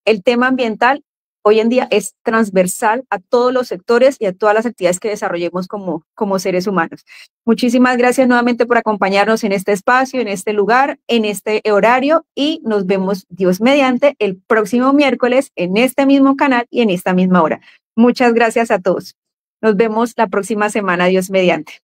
B: el tema ambiental hoy en día es transversal a todos los sectores y a todas las actividades que desarrollemos como seres humanos. Muchísimas gracias nuevamente por acompañarnos en este espacio, en este lugar, en este horario y nos vemos, Dios mediante, el próximo miércoles en este mismo canal y en esta misma hora. Muchas gracias a todos. Nos vemos la próxima semana, Dios mediante.